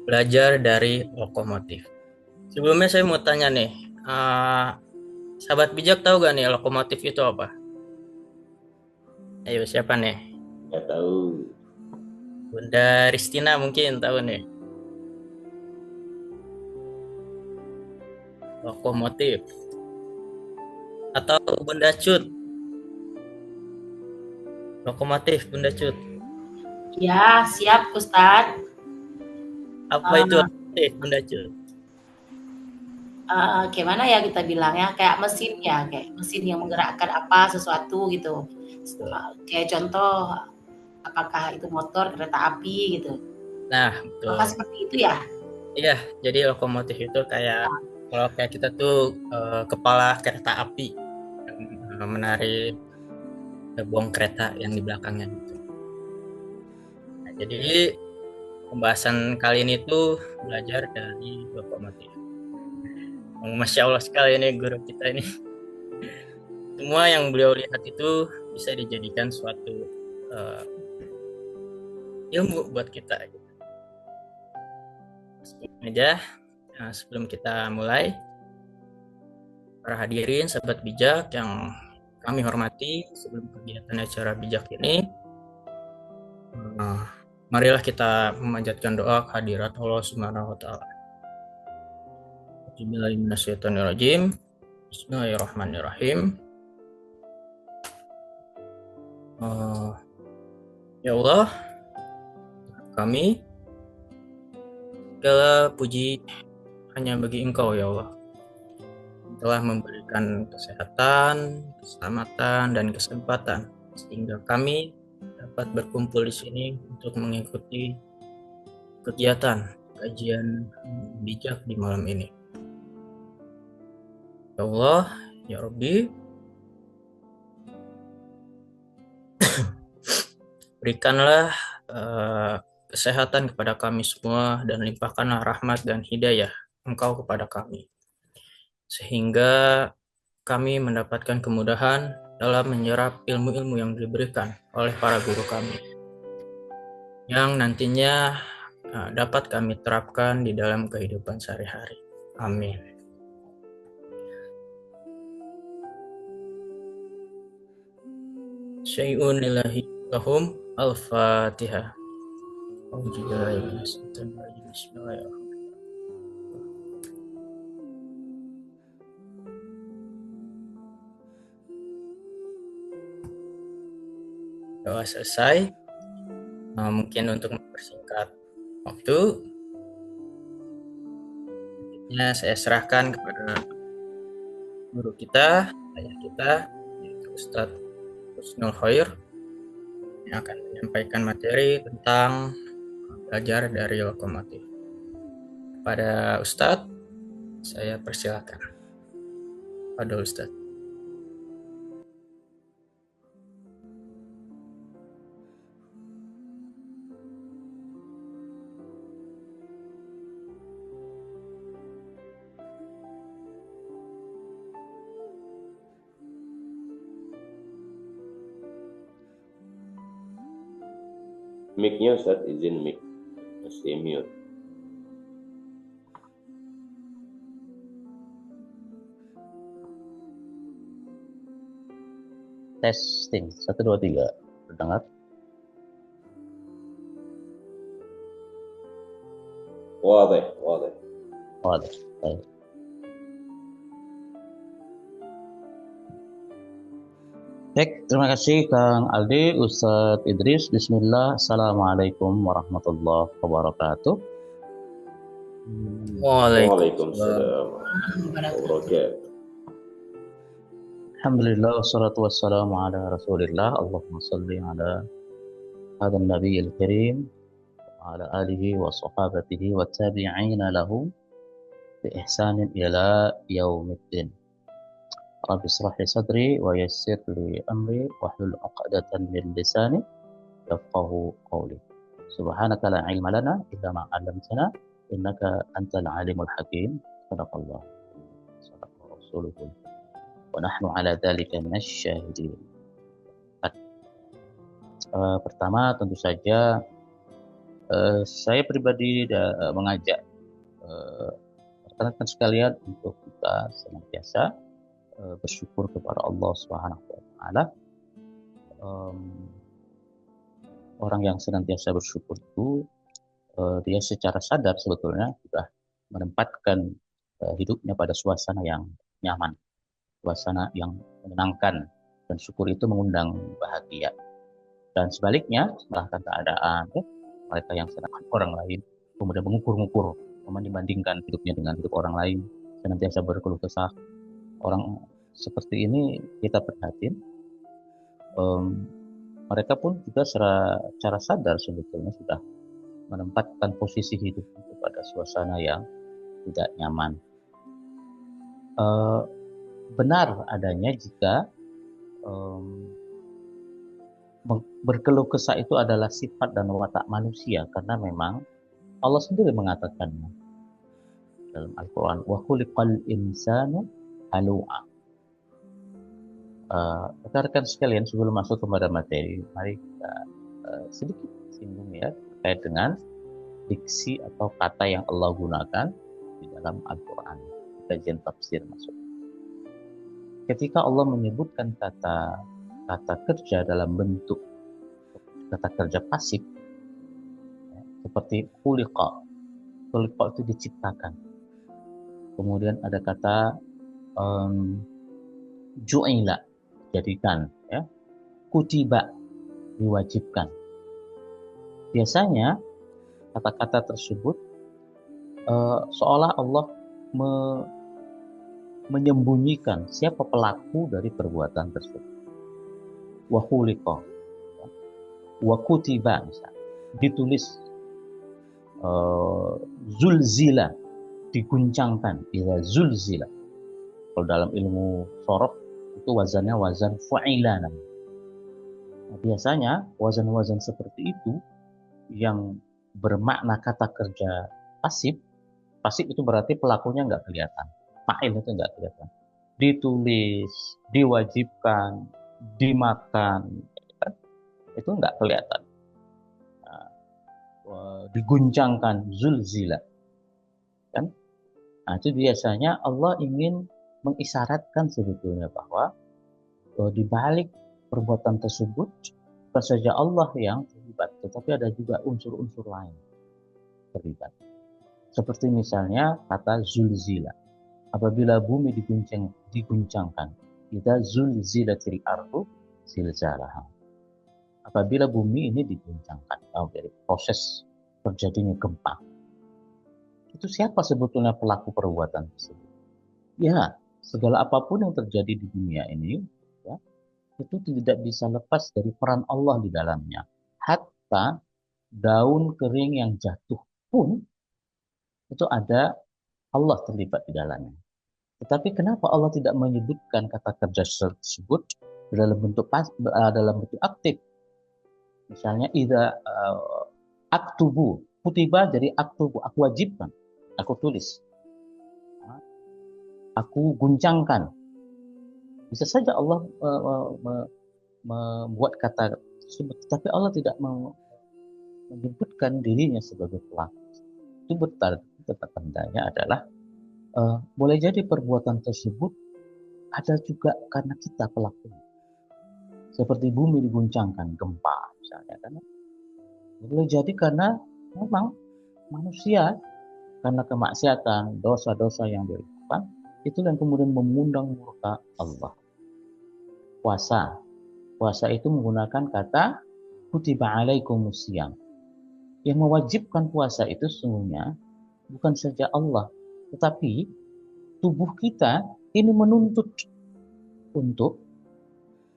belajar dari lokomotif. Sebelumnya saya mau tanya nih, eh, sahabat bijak tahu gak nih lokomotif itu apa? Ayo siapa nih? Nggak tahu. Bunda Ristina mungkin tahu nih. Lokomotif. Atau Bunda Cut. Lokomotif Bunda Cut. Ya, siap Ustadz. Apa itu Uh, lokomotif Bunda Cut? Gimana ya kita bilangnya, kayak mesin ya, kayak mesin yang menggerakkan apa sesuatu gitu. Kayak contoh, apakah itu motor, kereta api gitu. Nah, Apakah betul. seperti itu ya? Iya, jadi lokomotif itu kayak kalau kayak kita tuh kepala kereta api yang menarik gerbong kereta yang di belakangnya gitu. Nah, jadi pembahasan kali ini tuh belajar dari lokomotif. Masya Allah sekali ini guru kita ini. Semua yang beliau lihat itu bisa dijadikan suatu eh, ilmu buat kita. Gitu. Sebelum aja, sebelum kita mulai, para hadirin, sahabat bijak yang kami hormati, sebelum kegiatan acara bijak ini, eh, marilah kita memanjatkan doa kehadirat Allah Subhanahu wa taala. Bismillahirrahmanirrahim. Bismillahirrahmanirrahim. Eh, ya Allah, kami segala puji hanya bagi Engkau ya Allah. Telah memberikan kesehatan, keselamatan, dan kesempatan sehingga kami dapat berkumpul di sini untuk mengikuti kegiatan kajian bijak di malam ini. Ya Allah, ya Rabbi, berikanlah kesehatan kepada kami semua dan limpahkanlah rahmat dan hidayah Engkau kepada kami. Sehingga kami mendapatkan kemudahan dalam menyerap ilmu-ilmu yang diberikan oleh para guru kami. Yang nantinya dapat kami terapkan di dalam kehidupan sehari-hari. Amin. Syai'un lillahi lahum al-fatihah. Bismillahirrahmanirrahim. Doa selesai. Mungkin untuk mempersingkat waktu, saya serahkan kepada guru kita, ayah kita, yaitu Ustadz Husnul Khair, yang akan menyampaikan materi tentang belajar dari lokomotif. Pada Ustadz, saya persilakan. Pada Ustadz. Mic-nya Ustaz, izin mic. Masih mute. Testing 1 2 3 terdengar? Wadah, wadah. Wadah. Baik. Baik, terima kasih Kang Aldi, Ustadz Idris. Bismillah. Assalamualaikum warahmatullahi wabarakatuh. Waalaikumsalam warahmatullahi wabarakatuh. Alhamdulillah, wassalatu wassalamu ala rasulillah. Allahumma salli ala hadha nabiyil karim wa ala alihi wa sahabatihi wa tabi'ina lahu bi ihsanin ila yaumiddin. Rabbi israh li sadri wa yassir li amri wahlul 'uqdatan min lisani yafqahu qawli. Subhanaka la ilma lana illa ma 'allamtana innaka antal alimul hakim. Sadaqallah. Sadaqallahu rasuluhu. Wa nahnu ala dzalika minasyahidin. Pertama tentu saja Saya pribadi mengajak rekan-rekan sekalian untuk kita senantiasa bersyukur kepada Allah Subhanahu wa taala. Orang yang senantiasa bersyukur itu dia secara sadar sebetulnya sudah menempatkan hidupnya pada suasana yang nyaman, suasana yang menyenangkan, dan syukur itu mengundang bahagia. Dan sebaliknya, melahkan keadaan mereka yang senang orang lain, kemudian mengukur-ngukur, membandingkan hidupnya dengan hidup orang lain, senantiasa berkeluh kesah. Orang seperti ini kita perhatiin, mereka pun juga secara sadar sebetulnya sudah menempatkan posisi hidup itu pada suasana yang tidak nyaman. Benar adanya jika berkeluh kesah itu adalah sifat dan watak manusia, karena memang Allah sendiri mengatakannya dalam Al-Quran, wa khuliqal insanu halu'a. Rekan-rekan sekalian, sebelum masuk kepada materi, mari kita sedikit singgung ya terkait dengan diksi atau kata yang Allah gunakan di dalam Al-Quran. Kajian tafsir masuk. Ketika Allah menyebutkan kata kerja dalam bentuk kata kerja pasif, ya, seperti khuliqa itu diciptakan. Kemudian ada kata ju'ila, jadikan, ya, kutiba, diwajibkan. Biasanya kata-kata tersebut seolah Allah menyembunyikan siapa pelaku dari perbuatan tersebut. Wa khuliqa, wa kutiba, misalnya ditulis, zulzila, diguncangkan, ila zulzila. Kalau dalam ilmu sorof itu wazannya wazan fa'ila. Nah, biasanya wazan-wazan seperti itu yang bermakna kata kerja pasif itu berarti pelakunya nggak kelihatan, fa'il itu nggak kelihatan. Ditulis, diwajibkan, dimakan, itu nggak kelihatan. Diguncangkan, zulzila, kan? Nah, itu biasanya Allah ingin mengisyaratkan sebetulnya bahwa di balik perbuatan tersebut bukan saja Allah yang terlibat, tetapi ada juga unsur-unsur lain terlibat. Seperti misalnya kata zulzila, apabila bumi diguncangkan, idza zulzilatil ardu zilzalaha. Apabila bumi ini diguncangkan, dari proses terjadinya gempa, itu siapa sebetulnya pelaku perbuatan tersebut? Ya, segala apapun yang terjadi di dunia ini, ya, itu tidak bisa lepas dari peran Allah di dalamnya. Hatta daun kering yang jatuh pun itu ada Allah terlibat di dalamnya. Tetapi kenapa Allah tidak menyebutkan kata kerja tersebut dalam bentuk aktif? Misalnya idza aktubu, kutiba jadi aktubu, aku wajibkan, aku tulis, aku guncangkan. Bisa saja Allah membuat kata tersebut, tapi Allah tidak menyebutkan dirinya sebagai pelaku. Itu tandanya adalah boleh jadi perbuatan tersebut ada juga karena kita pelakunya. Seperti bumi diguncangkan, gempa misalnya, kan? Boleh jadi karena memang manusia, karena kemaksiatan, dosa-dosa yang dilakukan, itu yang kemudian mengundang murka Allah. Puasa itu menggunakan kata kutiba alaikumusiyam. Yang mewajibkan puasa itu sesungguhnya bukan saja Allah, tetapi tubuh kita ini menuntut untuk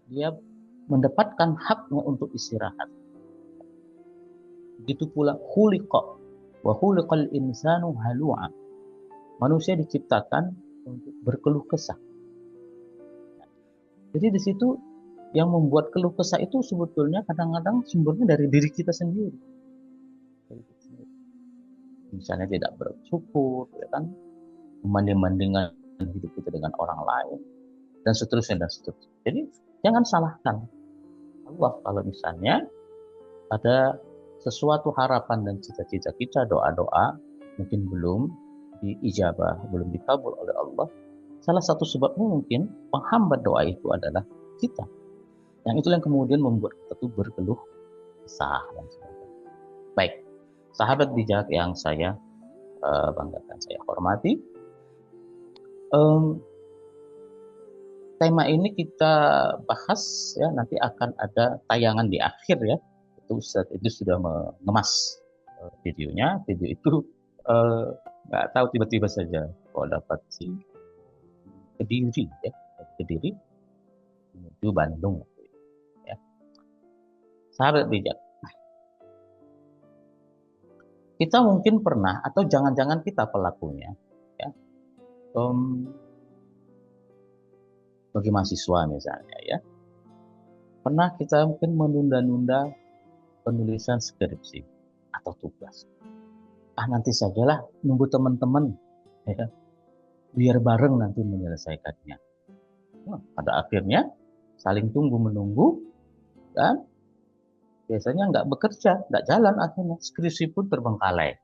dia mendapatkan haknya untuk istirahat. Begitu pula khuliqa wa khuliqal insanu halu'a. Manusia diciptakan untuk berkeluh kesah. Jadi di situ yang membuat keluh kesah itu sebetulnya kadang-kadang sumbernya dari diri kita sendiri. Misalnya tidak bersyukur, ya kan, membanding-bandingkan hidup kita dengan orang lain, dan seterusnya. Jadi jangan salahkan Allah kalau misalnya ada sesuatu harapan dan cita-cita kita, doa-doa mungkin belum diijabah, belum dikabul oleh Allah, salah satu sebabnya mungkin penghambat doa itu adalah kita. Yang itu yang kemudian membuat kita tuh berkeluh kesah dan sebagainya. Baik, sahabat bijak yang saya banggakan, saya hormati, tema ini kita bahas ya, nanti akan ada tayangan di akhir ya. Itu sudah mengemas videonya. Video itu nggak tahu tiba-tiba saja kok dapat si Kediri ya, Kediri menuju Bandung ya. Sahabat bijak, kita mungkin pernah atau jangan-jangan kita pelakunya ya, bagi mahasiswa misalnya ya, pernah kita mungkin menunda-nunda penulisan skripsi atau tugas. Nanti sajalah, nunggu teman-teman ya, biar bareng nanti menyelesaikannya. Pada akhirnya saling tunggu menunggu dan biasanya nggak bekerja, nggak jalan, akhirnya skripsi pun terbengkalai.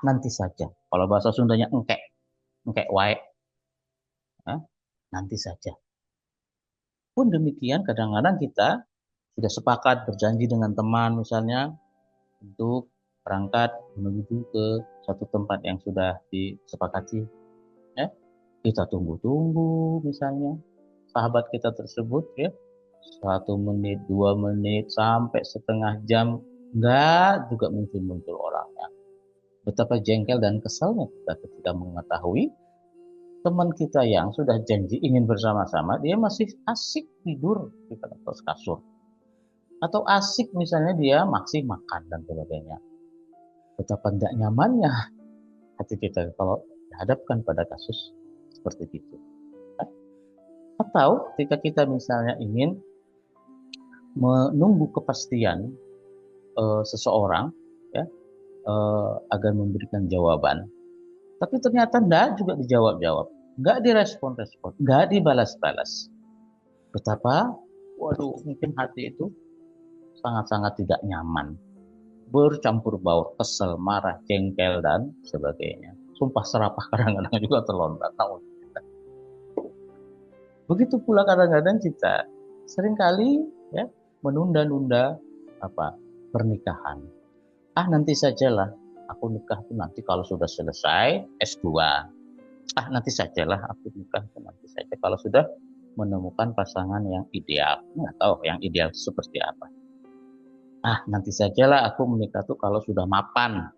Nanti saja. Kalau bahasa Sundanya engkek wae. Nanti saja. Pun demikian, kadang-kadang kita sudah sepakat berjanji dengan teman misalnya untuk berangkat menuju ke satu tempat yang sudah disepakati. Kita tunggu-tunggu misalnya sahabat kita tersebut ya, 1 menit, 2 menit, sampai setengah jam, nggak juga muncul orangnya. Betapa jengkel dan kesalnya kita ketika mengetahui teman kita yang sudah janji ingin bersama-sama, dia masih asik tidur di atas kasur. Atau asik misalnya dia masih makan dan sebagainya. Betapa tidak nyamannya hati kita kalau dihadapkan pada kasus seperti itu. Atau ketika kita misalnya ingin menunggu kepastian seseorang ya, agar memberikan jawaban, tapi ternyata enggak juga dijawab-jawab, enggak direspon-respon, enggak dibalas-balas. Betapa, mungkin hati itu sangat-sangat tidak nyaman, bercampur baur, kesel, marah, jengkel, dan sebagainya. Sumpah serapah kadang-kadang juga terlontar. Begitu pula kadang-kadang kita seringkali ya menunda-nunda pernikahan. Nanti sajalah, aku nikah itu nanti kalau sudah selesai S2. Nanti sajalah, aku nikah itu nanti saja kalau sudah menemukan pasangan yang ideal. Nggak tahu yang ideal seperti apa. Nanti sajalah aku menikah tuh kalau sudah mapan.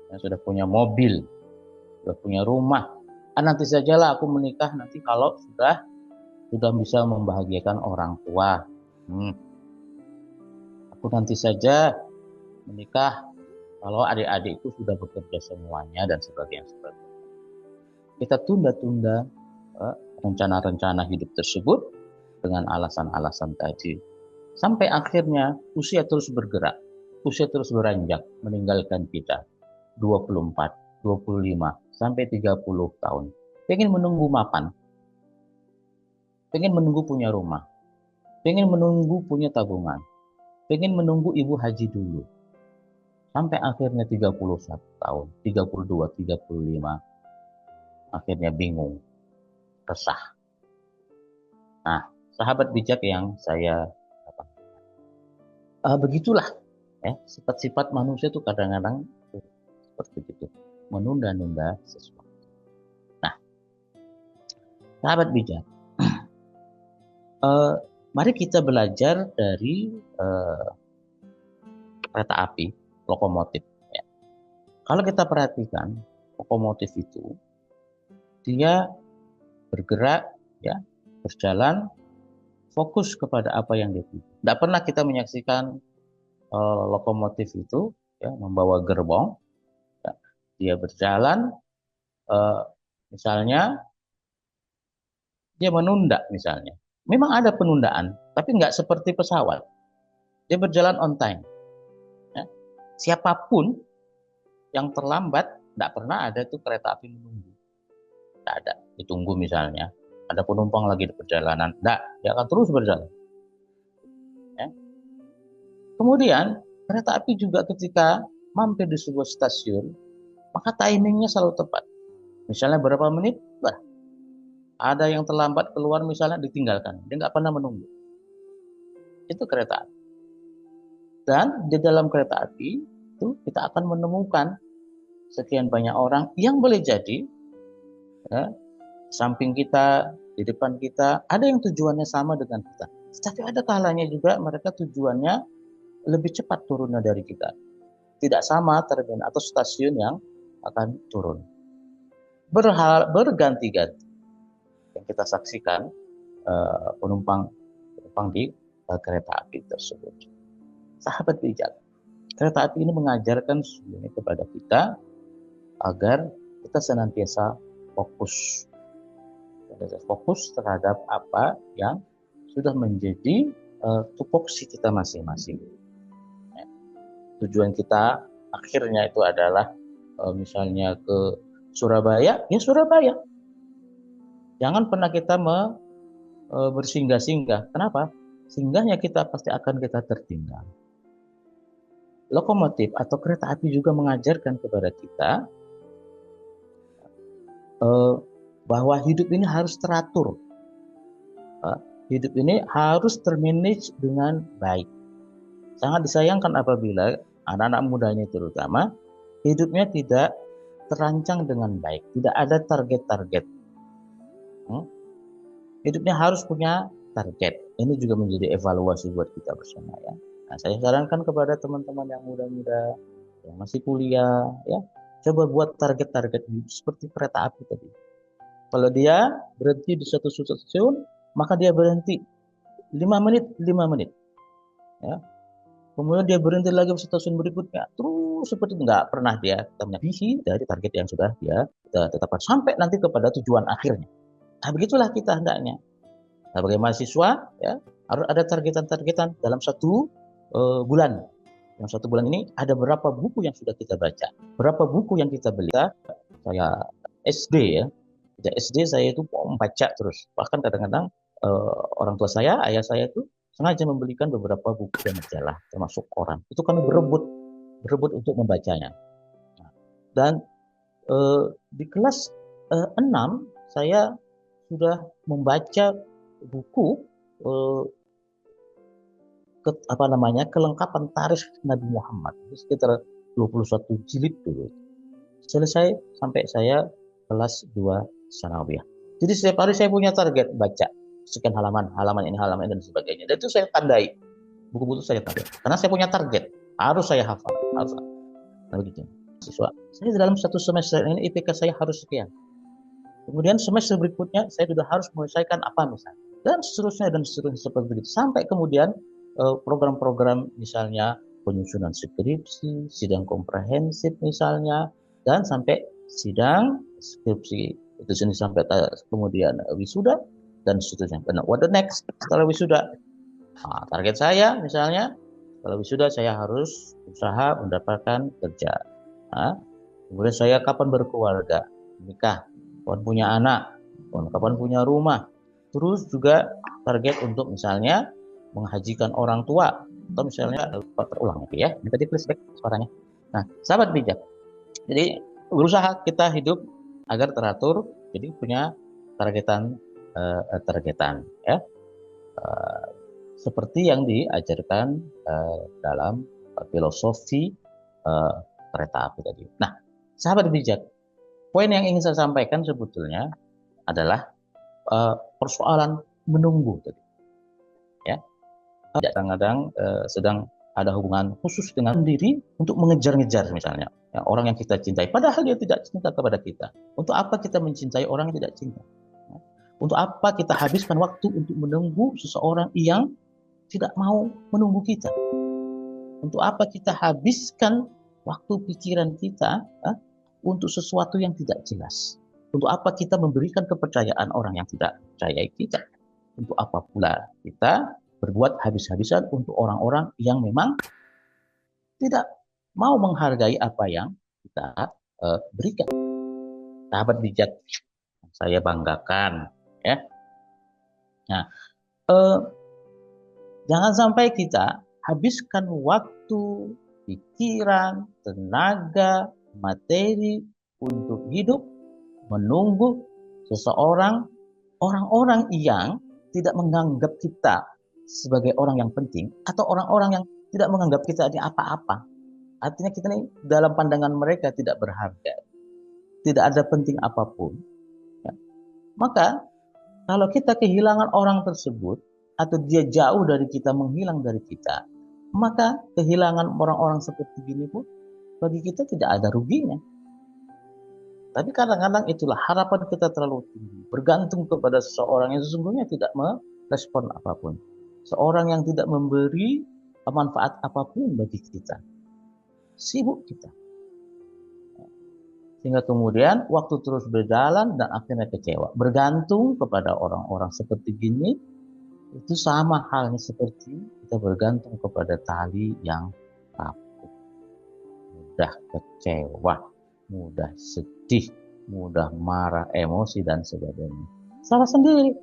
Ya, sudah punya mobil, sudah punya rumah. Nanti sajalah aku menikah nanti kalau sudah bisa membahagiakan orang tua. Aku nanti saja menikah kalau adik-adikku sudah bekerja semuanya dan sebagainya. Kita tunda-tunda rencana-rencana hidup tersebut dengan alasan-alasan tadi. Sampai akhirnya usia terus bergerak, usia terus beranjak meninggalkan kita. 24, 25, sampai 30 tahun. Pengen menunggu mapan. Pengen menunggu punya rumah. Pengen menunggu punya tabungan. Pengen menunggu ibu haji dulu. Sampai akhirnya 31 tahun, 32, 35. Akhirnya bingung, resah. Sahabat bijak yang saya begitulah ya, sifat-sifat manusia itu kadang-kadang seperti itu, menunda-nunda sesuatu. Sahabat bijak, mari kita belajar dari kereta api, lokomotif. Ya. Kalau kita perhatikan, lokomotif itu dia bergerak, ya, berjalan, fokus kepada apa yang dia tuju. Tidak pernah kita menyaksikan lokomotif itu ya, membawa gerbong, ya, dia berjalan, misalnya dia menunda misalnya. Memang ada penundaan, tapi nggak seperti pesawat. Dia berjalan on time. Ya. Siapapun yang terlambat, tidak pernah ada tuh kereta api menunggu. Tidak ada, ditunggu misalnya. Ada penumpang lagi di perjalanan, tidak, dia akan terus berjalan. Ya. Kemudian kereta api juga ketika mampir di sebuah stasiun, maka timingnya selalu tepat. Misalnya berapa menit, ada yang terlambat keluar misalnya ditinggalkan, dia nggak pernah menunggu. Itu kereta api. Dan di dalam kereta api itu kita akan menemukan sekian banyak orang yang boleh jadi ya, samping kita, di depan kita, ada yang tujuannya sama dengan kita. Tapi ada kalanya juga mereka tujuannya lebih cepat turunnya dari kita. Tidak sama terminal atau stasiun yang akan turun. Berganti-ganti yang kita saksikan penumpang di kereta api tersebut. Sahabat bijak, kereta api ini mengajarkan sesungguhnya kepada kita agar kita senantiasa fokus terhadap apa yang sudah menjadi tupoksi kita masing-masing. Tujuan kita akhirnya itu adalah misalnya ke Surabaya, ya Surabaya. Jangan pernah kita bersinggah-singgah. Kenapa? Singgahnya kita pasti akan kita tertinggal. Lokomotif atau kereta api juga mengajarkan kepada kita bahwa hidup ini harus teratur. Hidup ini harus termanage dengan baik. Sangat disayangkan apabila anak-anak mudanya terutama hidupnya tidak terancang dengan baik, tidak ada target-target. Hidupnya harus punya target. Ini juga menjadi evaluasi buat kita bersama ya. Nah, saya sarankan kepada teman-teman yang muda-muda, yang masih kuliah, ya, coba buat target-target seperti kereta api tadi. Kalau dia berhenti di satu stasiun, maka dia berhenti 5 menit, 5 menit. Ya. Kemudian dia berhenti lagi di stasiun berikutnya. Terus seperti itu, nggak pernah dia melebihi dari target yang sudah dia tetapkan sampai nanti kepada tujuan akhirnya. Nah, begitulah kita hendaknya. Nah, sebagai mahasiswa, ya, harus ada targetan-targetan dalam satu bulan. Yang satu bulan ini ada berapa buku yang sudah kita baca, berapa buku yang kita beli. Saya SD ya, sejak SD saya itu membaca terus. Bahkan kadang-kadang orang tua saya, ayah saya itu sengaja membelikan beberapa buku dan majalah, termasuk koran. Itu kami berebut untuk membacanya. Dan di kelas 6 saya sudah membaca buku kelengkapan tarikh Nabi Muhammad, sekitar 21 jilid dulu. Selesai sampai saya kelas 2 sanawiyah. Jadi setiap hari saya punya target baca sekian halaman ini dan sebagainya. Dan itu saya tandai. Buku-buku saya tandai. Karena saya punya target, harus saya hafal, harus. Nah, begitu. Siswa, saya dalam satu semester ini IPK saya harus sekian. Kemudian semester berikutnya saya sudah harus menyelesaikan apa misalnya. Dan seterusnya seperti itu. Sampai kemudian program-program misalnya penyusunan skripsi, sidang komprehensif misalnya, dan sampai sidang skripsi itu sendiri sampai kemudian wisuda dan seterusnya. Nah, what the next setelah wisuda? Nah, target saya misalnya setelah wisuda saya harus usaha mendapatkan kerja. Nah, kemudian saya kapan berkeluarga, nikah, kapan punya anak, kapan punya rumah. Terus juga target untuk misalnya menghajikan orang tua atau misalnya terulang ya. Ini tadi flashback suaranya. Nah, sahabat bijak. Jadi berusaha kita hidup agar teratur, jadi punya targetan ya. Seperti yang diajarkan dalam filosofi kereta api tadi. Nah, sahabat bijak, poin yang ingin saya sampaikan sebetulnya adalah persoalan menunggu tadi. Ya. Kadang-kadang sedang ada hubungan khusus dengan diri untuk mengejar-ngejar misalnya ya, orang yang kita cintai, padahal dia tidak cinta kepada kita. Untuk apa kita mencintai orang yang tidak cinta? Ya. Untuk apa kita habiskan waktu untuk menunggu seseorang yang tidak mau menunggu kita? Untuk apa kita habiskan waktu pikiran kita untuk sesuatu yang tidak jelas? Untuk apa kita memberikan kepercayaan orang yang tidak percayai kita? Untuk apa pula kita berbuat habis-habisan untuk orang-orang yang memang tidak mau menghargai apa yang kita berikan. Sahabat bijak, saya banggakan, ya. Nah, jangan sampai kita habiskan waktu, pikiran, tenaga, materi untuk hidup menunggu seseorang, orang-orang yang tidak menganggap kita sebagai orang yang penting, atau orang-orang yang tidak menganggap kita ini apa-apa. Artinya kita ini dalam pandangan mereka tidak berharga, tidak ada penting apapun. Ya. Maka kalau kita kehilangan orang tersebut, atau dia jauh dari kita, menghilang dari kita, maka kehilangan orang-orang seperti ini pun bagi kita tidak ada ruginya. Tapi kadang-kadang itulah harapan kita terlalu tinggi, bergantung kepada seseorang yang sesungguhnya tidak merespon apapun, seorang yang tidak memberi manfaat apapun bagi kita, sibuk kita. Sehingga kemudian waktu terus berjalan dan akhirnya kecewa. Bergantung kepada orang-orang seperti gini, itu sama halnya seperti kita bergantung kepada tali yang rapuh. Mudah kecewa, mudah sedih, mudah marah, emosi, dan sebagainya. Salah sendiri.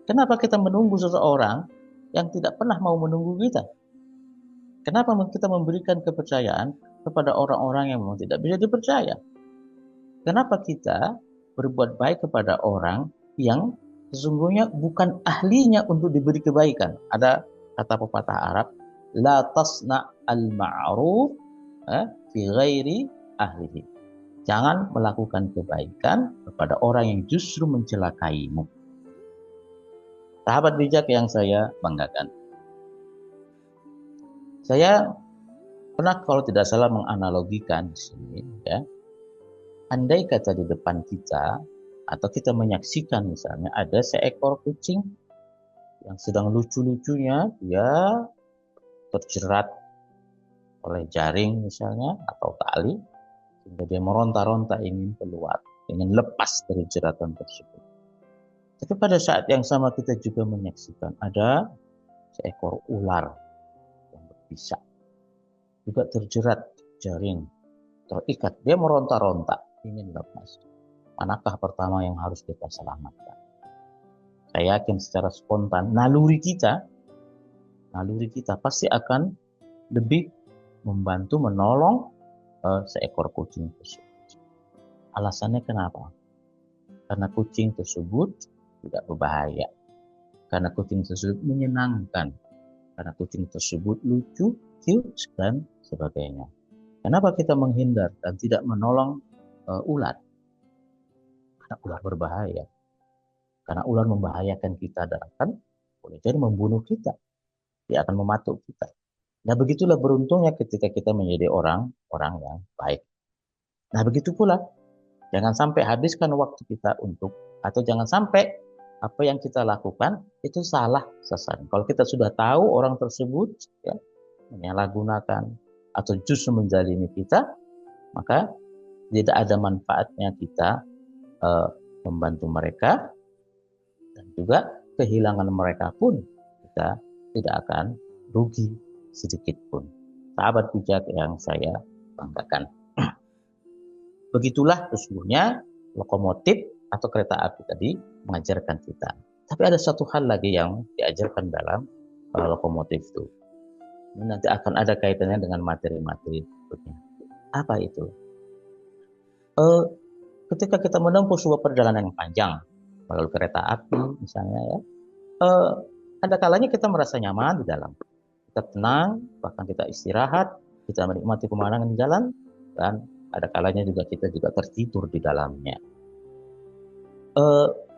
Kenapa kita menunggu seseorang yang tidak pernah mau menunggu kita? Kenapa kita memberikan kepercayaan kepada orang-orang yang memang tidak bisa dipercaya? Kenapa kita berbuat baik kepada orang yang sesungguhnya bukan ahlinya untuk diberi kebaikan? Ada kata pepatah Arab, la tasna al-ma'ruf fi ghairi ahlihi. Jangan melakukan kebaikan kepada orang yang justru mencelakaimu. Sahabat bijak yang saya banggakan. Saya pernah kalau tidak salah menganalogikan di sini, ya. Andai kata di depan kita, atau kita menyaksikan misalnya ada seekor kucing yang sedang lucu-lucunya, dia terjerat oleh jaring misalnya, atau tali, sehingga dia meronta-ronta ingin keluar, ingin lepas dari jeratan tersebut. Tapi pada saat yang sama kita juga menyaksikan ada seekor ular yang berbisa, juga terjerat jaring, terikat, dia meronta-ronta, ingin lepas. Manakah pertama yang harus kita selamatkan? Saya yakin secara spontan naluri kita pasti akan lebih membantu menolong seekor kucing tersebut. Alasannya kenapa? Karena kucing tersebut tidak berbahaya, karena kucing tersebut menyenangkan, karena kucing tersebut lucu, cute, dan sebagainya. Kenapa kita menghindar dan tidak menolong ular? Karena ular berbahaya. Karena ular membahayakan kita dan akan boleh jadi membunuh kita. Dia akan mematuk kita. Nah, begitulah beruntungnya ketika kita menjadi orang yang baik. Nah, begitu pula. Jangan sampai habiskan waktu kita atau jangan sampai apa yang kita lakukan itu salah sasaran. Kalau kita sudah tahu orang tersebut ya, menyalahgunakan atau justru menzalimi kita, maka tidak ada manfaatnya kita membantu mereka, dan juga kehilangan mereka pun kita tidak akan rugi sedikit pun. Sahabat bijak yang saya banggakan. Begitulah sesungguhnya lokomotif atau kereta api tadi mengajarkan kita. Tapi ada satu hal lagi yang diajarkan dalam lokomotif itu. Ini nanti akan ada kaitannya dengan materi-materi berikutnya. Apa itu? Ketika kita menempuh sebuah perjalanan yang panjang melalui kereta api misalnya ya, ada kalanya kita merasa nyaman di dalam. Kita tenang, bahkan kita istirahat, kita menikmati pemandangan di jalan, dan ada kalanya juga kita juga tertidur di dalamnya.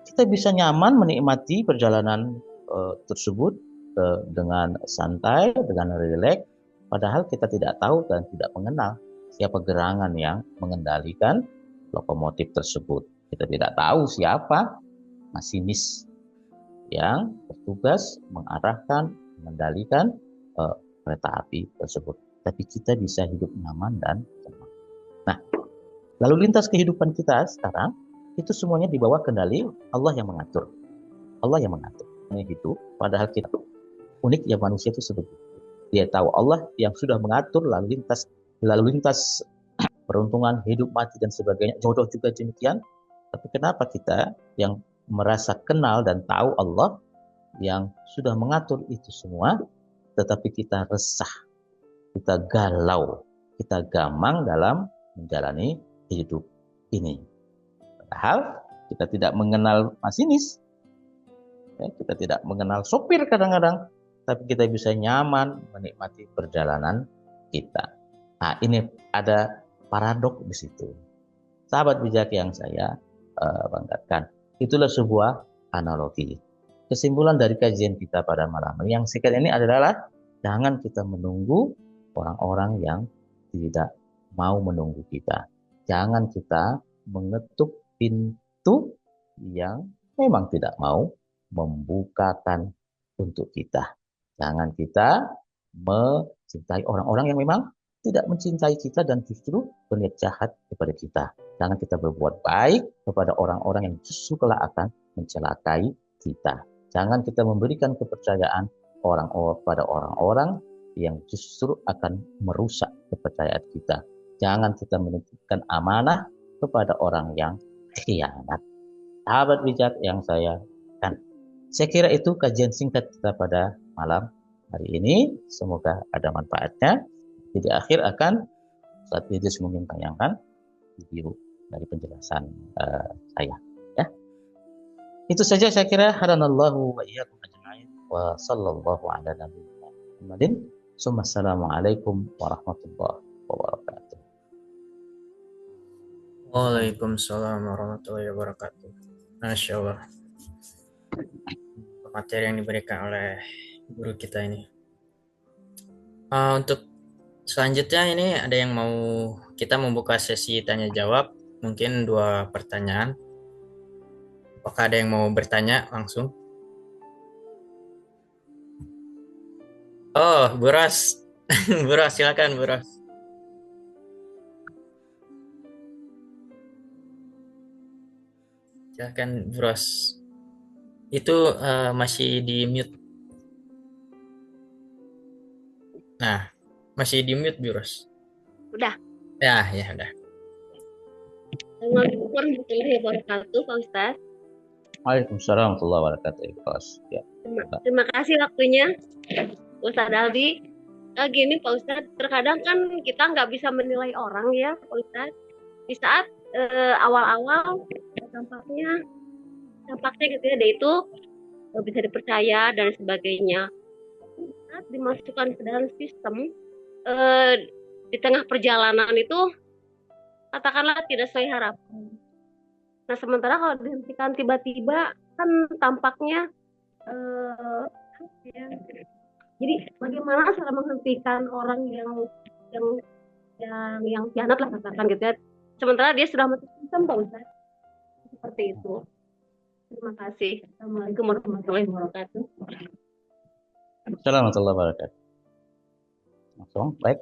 Kita bisa nyaman menikmati perjalanan tersebut dengan santai, dengan rileks, padahal kita tidak tahu dan tidak mengenal siapa gerangan yang mengendalikan lokomotif tersebut. Kita tidak tahu siapa masinis yang bertugas mengarahkan, mengendalikan kereta api tersebut. Tapi kita bisa hidup nyaman dan tenang. Nah, lalu lintas kehidupan kita sekarang itu semuanya di bawah kendali Allah yang mengatur. Allah yang mengatur. Ini hidup, padahal kita unik ya, manusia itu seperti itu. Dia tahu Allah yang sudah mengatur lalu lintas peruntungan hidup mati dan sebagainya, jodoh juga demikian. Tapi kenapa kita yang merasa kenal dan tahu Allah yang sudah mengatur itu semua, tetapi kita resah, kita galau, kita gamang dalam menjalani hidup ini. Padahal kita tidak mengenal masinis, ya, kita tidak mengenal sopir kadang-kadang, tapi kita bisa nyaman menikmati perjalanan kita. Nah, ini ada paradok di situ. Sahabat bijak yang saya banggakan, itulah sebuah analogi. Kesimpulan dari kajian kita pada malam yang singkat ini adalah jangan kita menunggu orang-orang yang tidak mau menunggu kita. Jangan kita mengetuk pintu yang memang tidak mau membukakan untuk kita. Jangan kita mencintai orang-orang yang memang tidak mencintai kita dan justru berniat jahat kepada kita. Jangan kita berbuat baik kepada orang-orang yang justru kelak akan mencelakai kita. Jangan kita memberikan kepercayaan pada orang-orang yang justru akan merusak kepercayaan kita. Jangan kita menitipkan amanah kepada orang yang khianat. Sahabat bijak yang saya kan. Saya kira itu kajian singkat kita pada malam hari ini. Semoga ada manfaatnya. Di akhir akan Ustaz Idris mungkin tayangkan video dari penjelasan saya. Ya. Itu saja saya kira. Hadanallahu wa iyyakum ajma'in wa sallallahu ala nabiyyina Muhammadin. Assalamualaikum warahmatullahi wabarakatuh. Waalaikumsalam warahmatullahi wabarakatuh. Masya Allah. Materi yang diberikan oleh guru kita ini. Untuk selanjutnya ini ada yang mau kita membuka sesi tanya jawab, mungkin 2 pertanyaan. Apakah ada yang mau bertanya langsung? Oh, Bu Ros. Bu Ros, silakan Bu Ros. Silakan Bu Ros. Itu masih di mute. Nah, masih di mute Bu Ros. Udah. Ya udah. Assalamualaikum warahmatullahi wabarakatuh, Pak Ustadz. Waalaikumsalam warahmatullahi wabarakatuh. Ya. Terima kasih waktunya, Ustadz Aldi. Gini Pak Ustadz, terkadang kan kita nggak bisa menilai orang ya Pak Ustadz. Di saat awal-awal tampaknya gitu ya, dia itu bisa dipercaya dan sebagainya. Saat dimasukkan ke dalam sistem, di tengah perjalanan itu katakanlah tidak sesuai harapan. Nah sementara kalau dihentikan tiba-tiba kan tampaknya ya. Jadi bagaimana cara menghentikan orang yang khianat lah katakan gitu ya. Sementara dia sudah masuk sistem Pak Ustaz. Seperti itu. Terima kasih. Assalamualaikum warahmatullahi wabarakatuh. Assalamualaikum warahmatullahi wabarakatuh. Langsung, baik.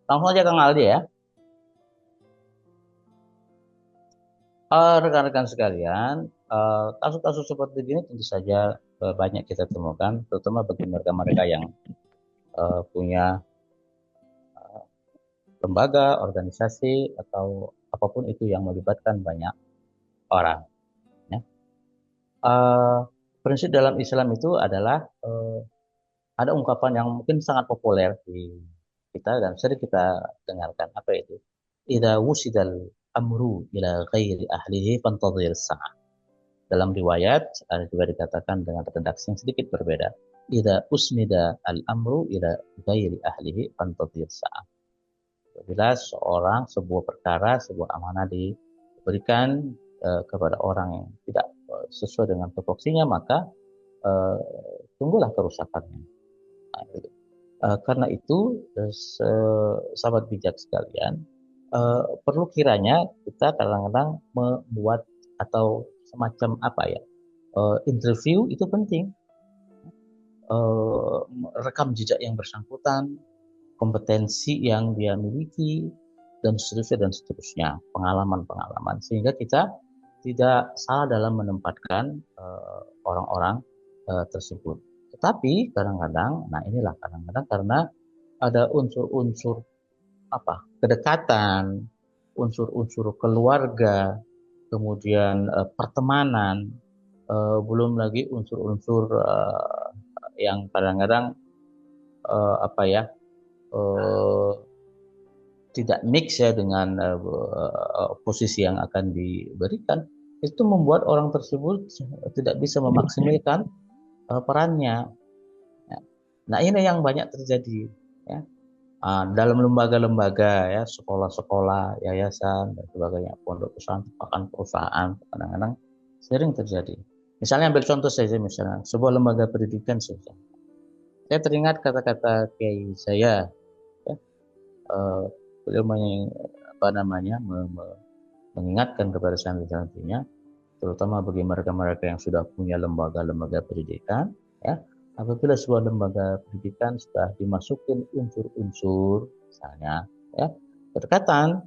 Langsung aja Kang Aldi ya. Rekan-rekan sekalian, kasus-kasus seperti ini tentu saja banyak kita temukan, terutama bagi mereka-mereka yang punya lembaga, organisasi, atau apapun itu yang melibatkan banyak orang. Ya. Prinsip dalam Islam itu adalah ada ungkapan yang mungkin sangat populer di kita dan sering kita dengarkan. Apa itu? Idza wusidal amru ila ghairi ahlihi fantadhir sa'ah. Dalam riwayat ada juga dikatakan dengan redaksi yang sedikit berbeda. Idza usnida al-amru ila ghairi ahlihi fantadhir sa'ah. Apabila sebuah perkara, sebuah amanah diberikan kepada orang yang tidak sesuai dengan tupoksinya, maka tunggulah kerusakannya. Nah, karena itu, sahabat bijak sekalian, perlu kiranya kita kadang-kadang membuat atau semacam interview itu penting. Rekam jejak yang bersangkutan, kompetensi yang dia miliki, dan seterusnya, pengalaman-pengalaman, sehingga kita tidak salah dalam menempatkan orang-orang tersebut. Tetapi kadang-kadang, karena ada unsur-unsur kedekatan, unsur-unsur keluarga, kemudian pertemanan, belum lagi unsur-unsur yang kadang-kadang apa ya eh, tidak mix ya dengan posisi yang akan diberikan, itu membuat orang tersebut tidak bisa memaksimalkan perannya. Ya. Nah ini yang banyak terjadi ya. Dalam lembaga-lembaga ya, sekolah-sekolah, yayasan dan sebagainya, pondok pesantren, bahkan perusahaan kadang-kadang sering terjadi. Misalnya ambil contoh saja, misalnya sebuah lembaga pendidikan saja. Saya teringat kata-kata kiai saya, ya, beliau apa namanya mengingatkan kepada santri-santrinya, terutama bagi mereka-mereka yang sudah punya lembaga-lembaga pendidikan, ya, apabila sebuah lembaga pendidikan sudah dimasukin unsur-unsur, misalnya, ya, kedekatan,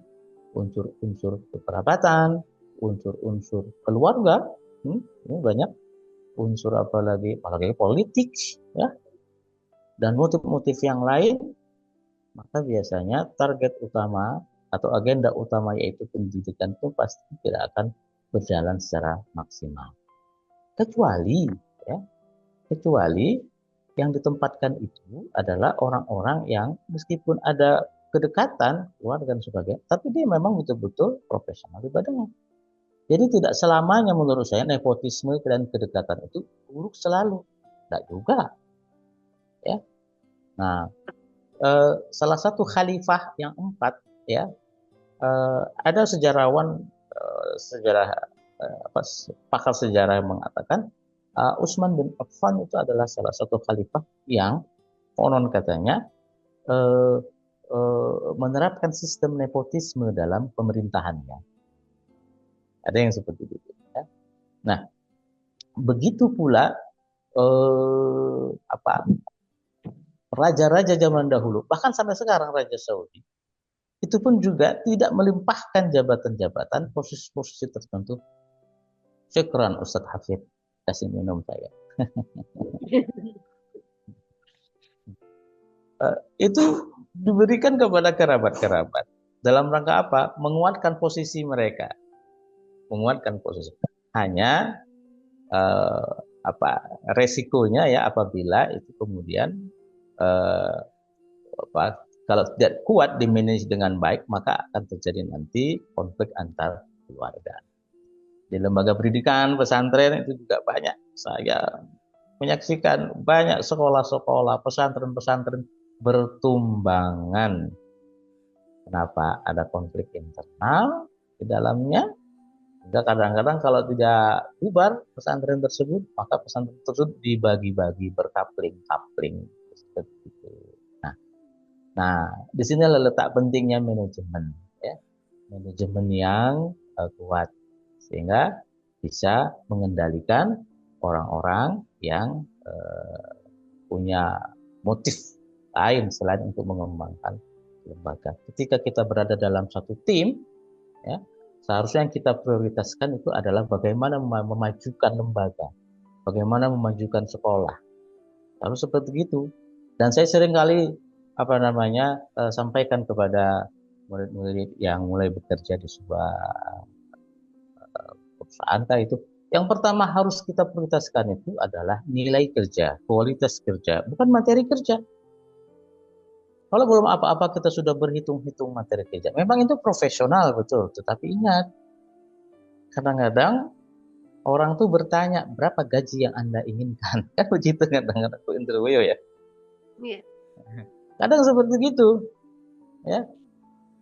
unsur-unsur kekerabatan, unsur-unsur keluarga, ini banyak unsur apalagi politik, ya, dan motif-motif yang lain, maka biasanya target utama atau agenda utama yaitu pendidikan itu pasti tidak akan berjalan secara maksimal. Kecuali ya, kecuali yang ditempatkan itu adalah orang-orang yang meskipun ada kedekatan keluarga dan sebagainya, tapi dia memang betul-betul profesional ibadahnya. Jadi tidak selamanya menurut saya nepotisme dan kedekatan itu buruk selalu. Tidak juga. Ya. Nah, salah satu khalifah yang 4 ya, ada sejarawan pakar sejarah yang mengatakan Utsman bin Affan itu adalah salah satu khalifah yang konon katanya menerapkan sistem nepotisme dalam pemerintahannya. Ada yang seperti itu. Ya. Nah, begitu pula raja-raja zaman dahulu, bahkan sampai sekarang Raja Saudi, itu pun juga tidak melimpahkan jabatan-jabatan posisi-posisi tertentu. Syukran Ustadz Hafid, kasih minum saya. Itu diberikan kepada kerabat-kerabat. Dalam rangka apa? Menguatkan posisi mereka. Menguatkan posisi. Hanya resikonya ya apabila itu kemudian kalau tidak kuat dimanage dengan baik, maka akan terjadi nanti konflik antar keluarga. Di lembaga pendidikan pesantren itu juga banyak. Saya menyaksikan banyak sekolah-sekolah, pesantren-pesantren bertumbangan. Kenapa? Ada konflik internal di dalamnya. Sehingga kadang-kadang kalau tidak bubar pesantren tersebut, maka pesantren tersebut dibagi-bagi berkapling-kapling. Seperti itu. Nah, di sini letak pentingnya manajemen, ya. Manajemen yang kuat sehingga bisa mengendalikan orang-orang yang punya motif lain selain untuk mengembangkan lembaga. Ketika kita berada dalam satu tim, ya, seharusnya yang kita prioritaskan itu adalah bagaimana memajukan lembaga, bagaimana memajukan sekolah. Lalu seperti itu. Dan saya sering kali sampaikan kepada murid-murid yang mulai bekerja di sebuah perusahaan itu, yang pertama harus kita prioritaskan itu adalah nilai kerja, kualitas kerja, bukan materi kerja. Kalau belum apa-apa kita sudah berhitung-hitung materi kerja, memang itu profesional betul, tetapi ingat, kadang-kadang orang tuh bertanya berapa gaji yang Anda inginkan, kan begitu kadang-kadang aku interview ya. Iya. Kadang seperti itu, ya.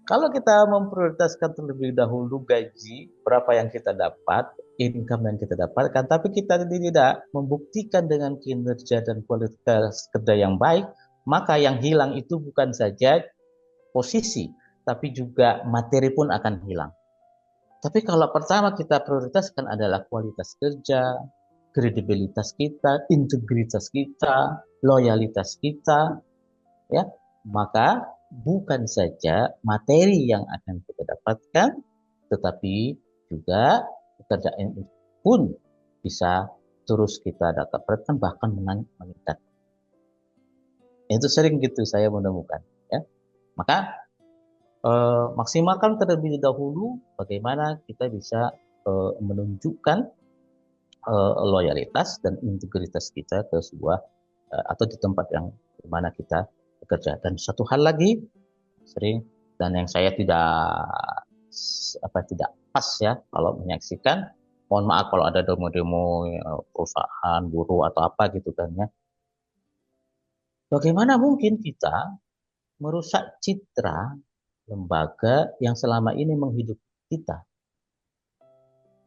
Kalau kita memprioritaskan terlebih dahulu gaji, berapa yang kita dapat, income yang kita dapatkan, tapi kita tidak membuktikan dengan kinerja dan kualitas kerja yang baik, maka yang hilang itu bukan saja posisi, tapi juga materi pun akan hilang. Tapi kalau pertama kita prioritaskan adalah kualitas kerja, kredibilitas kita, integritas kita, loyalitas kita, ya, maka bukan saja materi yang akan kita dapatkan, tetapi juga pekerjaan itu pun bisa terus kita dapatkan, bahkan meningkat. Itu sering gitu saya menemukan, ya. Maka maksimalkan terlebih dahulu bagaimana kita bisa menunjukkan loyalitas dan integritas kita ke sebuah atau di tempat yang dimana kita bekerja. Dan satu hal lagi sering dan yang saya tidak pas ya kalau menyaksikan, mohon maaf kalau ada demo-demo perusahaan buruh atau apa gitu kan ya. Bagaimana mungkin kita merusak citra lembaga yang selama ini menghidupi kita?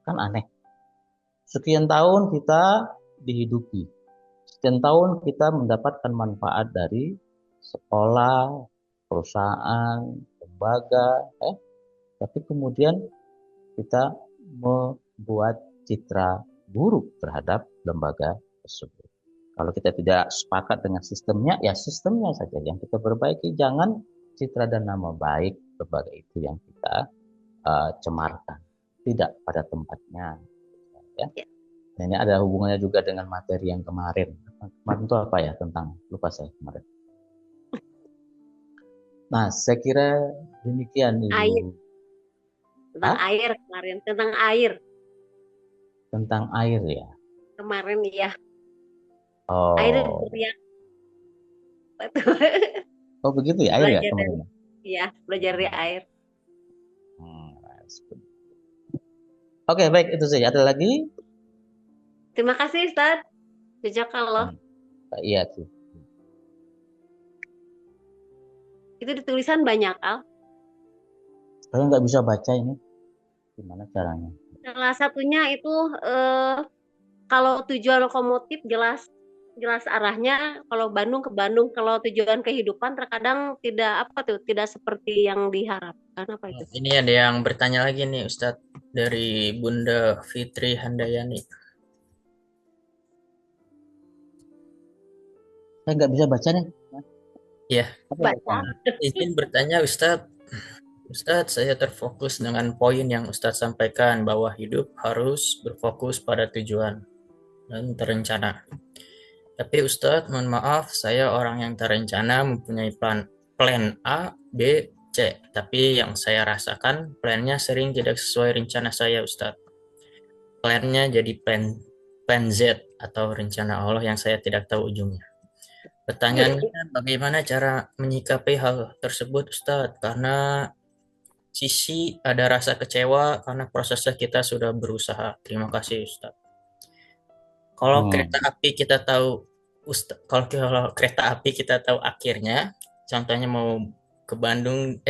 Kan aneh. Sekian tahun kita dihidupi. Sekian tahun kita mendapatkan manfaat dari sekolah, perusahaan, lembaga, tapi kemudian kita membuat citra buruk terhadap lembaga tersebut. Kalau kita tidak sepakat dengan sistemnya, ya sistemnya saja yang kita perbaiki. Jangan citra dan nama baik lembaga itu yang kita cemarkan. Tidak pada tempatnya. Ya. Nah, ini ada hubungannya juga dengan materi yang kemarin. Kemarin itu apa ya? Tentang, lupa saya kemarin. Nah, saya kira demikian Ibu. Air. Tentang air kemarin. Tentang air. Tentang air ya? Kemarin ya. Oh. Air ya. Oh begitu ya, air ya kemarin? Iya, belajar dari air. Oke, baik, itu saja. Ada lagi? Terima kasih Ustaz. Jazakallah. Iya sih. Itu di tulisan banyak, Al. Saya nggak bisa baca ini. Gimana caranya? Salah satunya itu kalau tujuan lokomotif jelas arahnya. Kalau Bandung ke Bandung, kalau tujuan kehidupan terkadang tidak seperti yang diharapkan. Apa itu? Ini ada yang bertanya lagi nih Ustadz dari Bunda Fitri Handayani. Saya nggak bisa baca nih. Iya. Baca. Izin bertanya Ustadz. Ustadz, saya terfokus dengan poin yang Ustadz sampaikan bahwa hidup harus berfokus pada tujuan dan terencana. Tapi Ustadz, mohon maaf, saya orang yang terencana mempunyai plan A, B, C. Tapi yang saya rasakan, plannya sering tidak sesuai rencana saya, Ustadz. Plannya jadi plan Z atau rencana Allah yang saya tidak tahu ujungnya. Pertanyaannya, bagaimana cara menyikapi hal tersebut, Ustadz? Karena sisi ada rasa kecewa karena prosesnya kita sudah berusaha. Terima kasih, Ustadz. Kalau kereta api kita tahu, kalau kereta api kita tahu akhirnya, contohnya mau ke Bandung,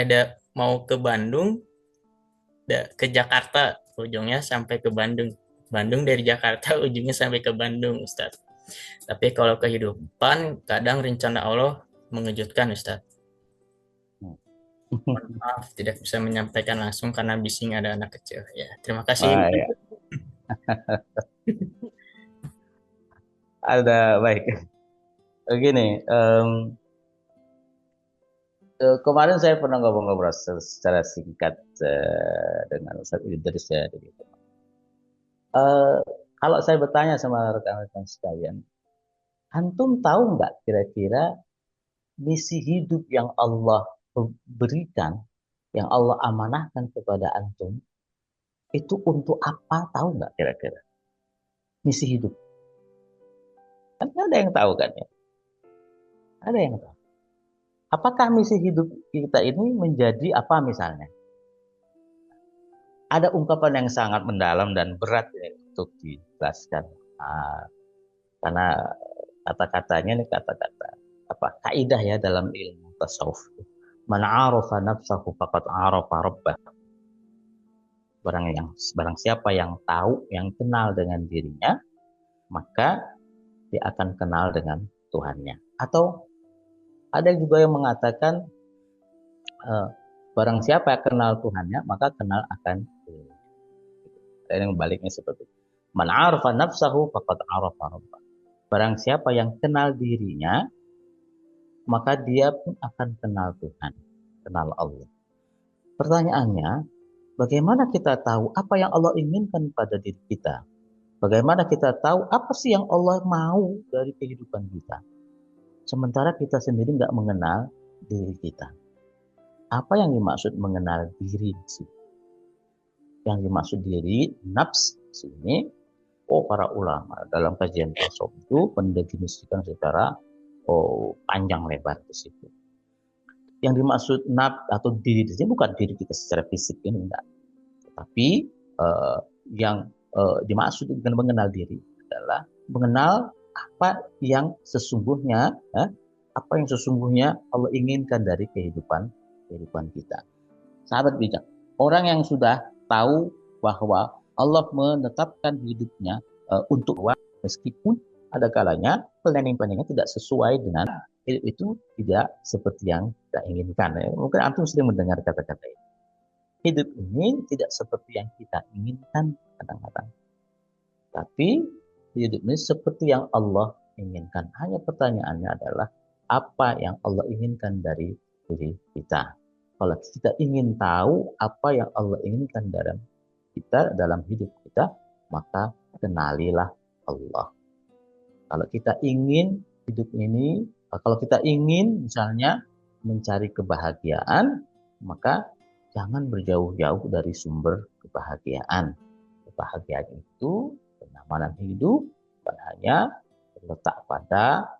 ke Jakarta, ujungnya sampai ke Bandung. Bandung dari Jakarta, ujungnya sampai ke Bandung, Ustadz. Tapi kalau kehidupan, kadang rencana Allah mengejutkan, Ustadz. Maaf, tidak bisa menyampaikan langsung karena bising ada anak kecil. Ya, terima kasih. Ya. Ada baik. Begini, kemarin saya pernah ngobrol-ngobrol secara singkat dengan Ustaz Idris ya. Kalau saya bertanya sama rekan-rekan sekalian, antum tahu nggak kira-kira misi hidup yang Allah berikan, yang Allah amanahkan kepada antum, itu untuk apa, tahu nggak kira-kira? Misi hidup. Kan ada yang tahu kan ya? Ada yang tahu. Apakah misi hidup kita ini menjadi apa misalnya? Ada ungkapan yang sangat mendalam dan berat ya, untuk dijelaskan. Karena kata-katanya ini kata-kata kaidah ya dalam ilmu tasawuf. Man 'arafa nafsahu faqad 'arafa rabbah. Barang siapa yang tahu, yang kenal dengan dirinya, maka dia akan kenal dengan Tuhannya. Atau ada juga yang mengatakan barang siapa yang kenal Tuhannya, maka kenal akan dirinya. Ada yang baliknya seperti itu. Man 'arafa nafsahu faqad 'arafa rabbah. Barang siapa yang kenal dirinya, maka dia pun akan kenal Tuhan, kenal Allah. Pertanyaannya, bagaimana kita tahu apa yang Allah inginkan pada diri kita? Bagaimana kita tahu apa sih yang Allah mau dari kehidupan kita? Sementara kita sendiri nggak mengenal diri kita. Apa yang dimaksud mengenal diri sih? Yang dimaksud diri, nafs sini, para ulama dalam kajian tasawuf itu mendefinisikan secara panjang lebar di situ. Yang dimaksud nafs atau diri di sini bukan diri kita secara fisik ini enggak, tapi yang dimaksud dengan mengenal diri adalah mengenal apa yang sesungguhnya, apa yang sesungguhnya Allah inginkan dari kehidupan kita. Sahabat bijak, orang yang sudah tahu bahwa Allah menetapkan hidupnya untuk meskipun ada kalanya planning-planningnya tidak sesuai dengan hidup itu tidak seperti yang kita inginkan. Mungkin antum sering mendengar kata-kata itu. Hidup ini tidak seperti yang kita inginkan kadang-kadang. Tapi hidup ini seperti yang Allah inginkan. Hanya pertanyaannya adalah apa yang Allah inginkan dari diri kita. Kalau kita ingin tahu apa yang Allah inginkan dalam hidup kita, maka kenalilah Allah. Kalau kita ingin hidup ini, kalau kita ingin misalnya mencari kebahagiaan, maka jangan berjauh-jauh dari sumber kebahagiaan. Kebahagiaan itu, kenyamanan hidup, bukan hanya terletak pada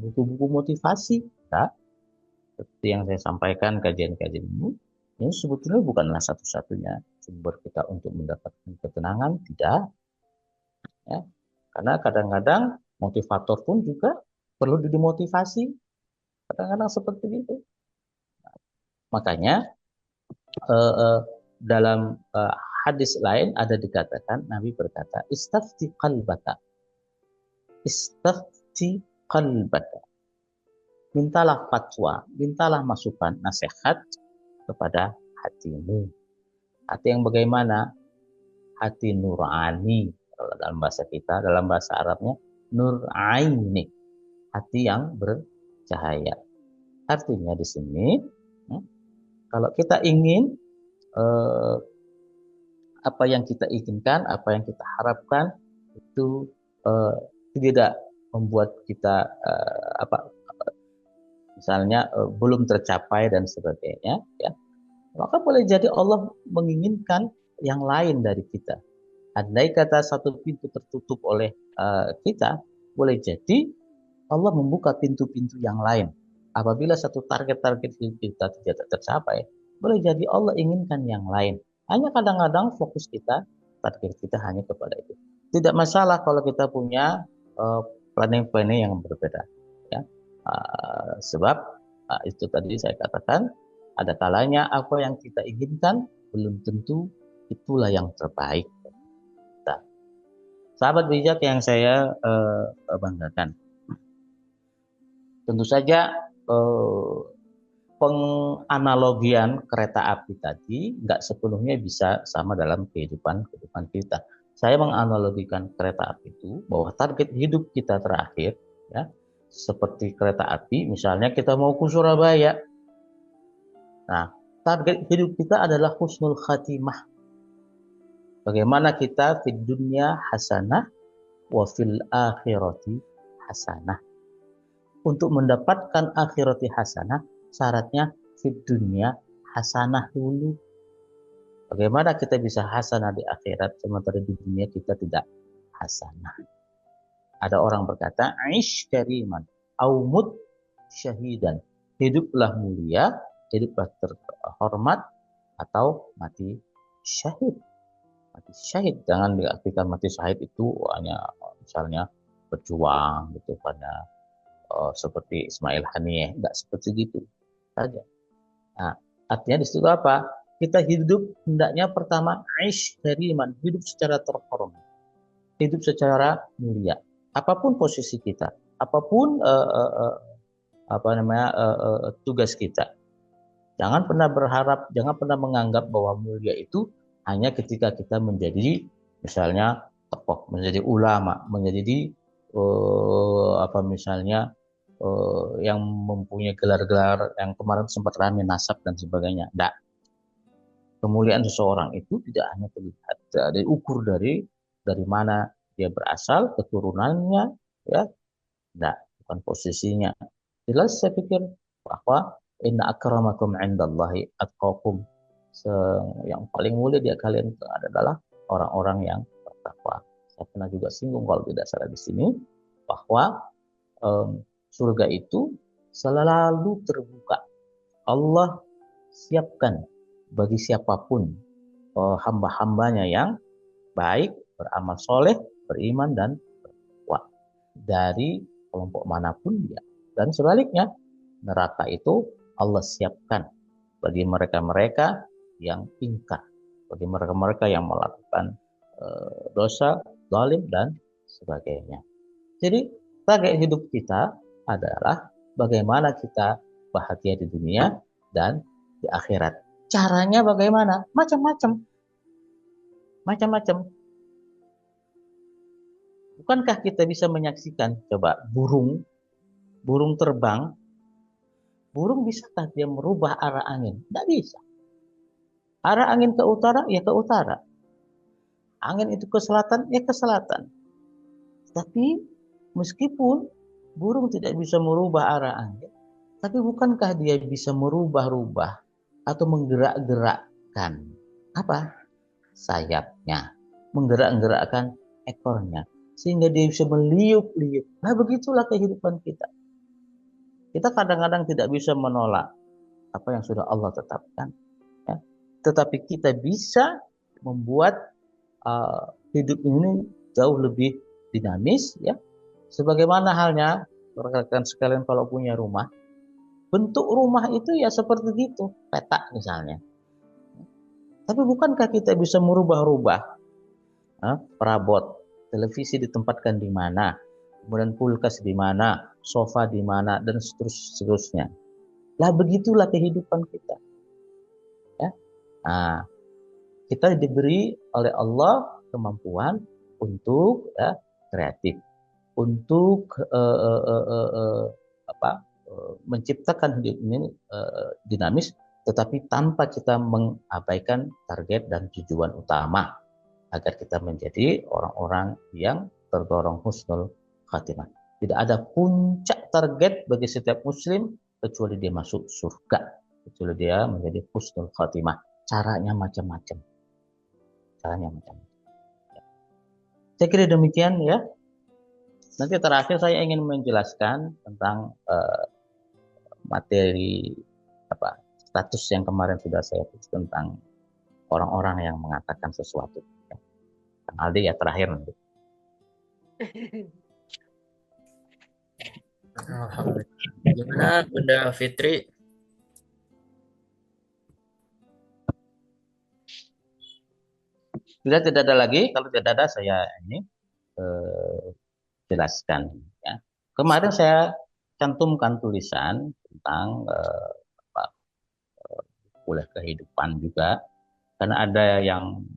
buku-buku motivasi. Ya. Seperti yang saya sampaikan kajian-kajian ini sebetulnya bukanlah satu-satunya sumber kita untuk mendapatkan ketenangan, tidak. Ya. Karena kadang-kadang motivator pun juga perlu dimotivasi. Kadang-kadang seperti itu. Makanya dalam hadis lain ada dikatakan, Nabi berkata, istafti qalbaka. Istafti qalbaka. Mintalah fatwa, mintalah masukan, nasihat kepada hatimu. Hati yang bagaimana? Hati nurani. Kalau dalam bahasa kita, dalam bahasa Arabnya, nuraini. Hati yang bercahaya. Artinya di sini, kalau kita ingin apa yang kita inginkan, apa yang kita harapkan, itu tidak membuat kita misalnya belum tercapai dan sebagainya, ya, maka boleh jadi Allah menginginkan yang lain dari kita. Andai kata satu pintu tertutup oleh kita, boleh jadi Allah membuka pintu-pintu yang lain. Apabila satu target-target kita tidak tercapai, boleh jadi Allah inginkan yang lain. Hanya kadang-kadang fokus kita, target kita hanya kepada itu. Tidak masalah kalau kita punya planning-planning yang berbeda. Ya. Sebab itu tadi saya katakan, ada kalanya apa yang kita inginkan belum tentu itulah yang terbaik. Nah, sahabat bijak yang saya banggakan, tentu saja penganalogian kereta api tadi nggak sepenuhnya bisa sama dalam kehidupan kita. Saya menganalogikan kereta api itu bahwa target hidup kita terakhir, ya, seperti kereta api, misalnya kita mau ke Surabaya. Nah, target hidup kita adalah husnul khatimah. Bagaimana kita di dunia hasanah wa fil akhirati hasanah. Untuk mendapatkan akhirati hasanah, syaratnya di dunia hasanah dulu. Bagaimana kita bisa hasanah di akhirat sementara di dunia kita tidak hasanah? Ada orang berkata, "Aish kariman, au mut syahidan." Hiduplah mulia, hiduplah terhormat, atau mati syahid. Mati syahid, jangan diartikan mati syahid itu hanya misalnya berjuang gitu pada seperti Ismail Haniyeh, enggak seperti gitu saja. Nah, artinya di situ apa? Kita hidup hendaknya pertama aish kariman, hidup secara terhormat, hidup secara mulia. Apapun posisi kita, apapun tugas kita, jangan pernah berharap, jangan pernah menganggap bahwa mulia itu hanya ketika kita menjadi misalnya tokoh, menjadi ulama, menjadi yang mempunyai gelar-gelar yang kemarin sempat ramai nasab dan sebagainya. Tidak. Kemuliaan seseorang itu tidak hanya terlihat dari ukur dari mana dia berasal, keturunannya, ya, tidak, bukan posisinya. Jelas saya pikir bahwa inna akramakum indallahi atqakum, yang paling mulia di kalian itu adalah orang-orang yang bertakwa. Saya pernah juga singgung kalau tidak salah di sini bahwa surga itu selalu terbuka. Allah siapkan bagi siapapun hamba-hambanya yang baik, beramal soleh, beriman dan bertakwa dari kelompok manapun dia. Dan sebaliknya, neraka itu Allah siapkan bagi mereka-mereka yang ingkar, bagi mereka-mereka yang melakukan dosa, zalim dan sebagainya. Jadi target hidup kita adalah bagaimana kita bahagia di dunia dan di akhirat. Caranya bagaimana? Macam-macam. Bukankah kita bisa menyaksikan, coba burung terbang, burung bisakah dia merubah arah angin? Tidak bisa. Arah angin ke utara, ya ke utara. Angin itu ke selatan, ya ke selatan. Tapi meskipun burung tidak bisa merubah arah angin, tapi bukankah dia bisa merubah-rubah atau menggerak-gerakkan apa? Sayapnya, menggerak-gerakkan ekornya, sehingga dia bisa meliup-liup. Nah, begitulah kehidupan kita. Kita kadang-kadang tidak bisa menolak apa yang sudah Allah tetapkan, ya. Tetapi kita bisa membuat hidup ini jauh lebih dinamis, ya. Sebagaimana halnya rekan-rekan sekalian kalau punya rumah, bentuk rumah itu ya seperti itu, petak misalnya. Tapi bukankah kita bisa merubah-rubah perabot, televisi ditempatkan di mana, kemudian kulkas di mana, sofa di mana, dan seterusnya. Lah begitulah kehidupan kita. Ya. Nah, kita diberi oleh Allah kemampuan untuk kreatif, untuk menciptakan hidup ini dinamis, tetapi tanpa kita mengabaikan target dan tujuan utama agar kita menjadi orang-orang yang tergolong husnul khatimah. Tidak ada puncak target bagi setiap muslim kecuali dia masuk surga, kecuali dia menjadi husnul khatimah. Caranya macam-macam. Saya kira demikian, ya. Nanti terakhir saya ingin menjelaskan tentang materi status yang kemarin sudah saya tulis tentang orang-orang yang mengatakan sesuatu. Kang Aldi ya terakhir nanti. Gimana Bunda Fitri? Sudah tidak ada lagi. Kalau tidak ada saya ini jelaskan. Ya. Kemarin saya cantumkan tulisan tentang kuliah kehidupan juga, karena ada yang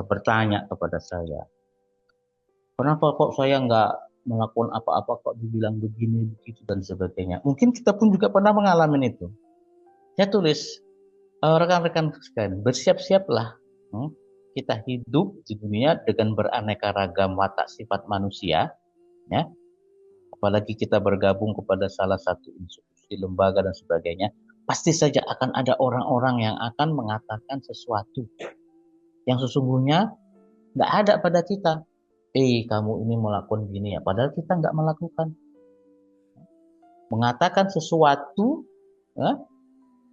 bertanya kepada saya, kenapa kok saya nggak melakukan apa-apa kok dibilang begini begitu dan sebagainya. Mungkin kita pun juga pernah mengalami itu. Saya tulis, rekan-rekan sekalian, bersiap-siaplah kita hidup di dunia dengan beraneka ragam watak sifat manusia, ya. Apalagi kita bergabung kepada salah satu institusi, lembaga dan sebagainya, pasti saja akan ada orang-orang yang akan mengatakan sesuatu yang sesungguhnya nggak ada pada kita. Kamu ini melakukan gini ya, padahal kita nggak melakukan. Mengatakan sesuatu, ya,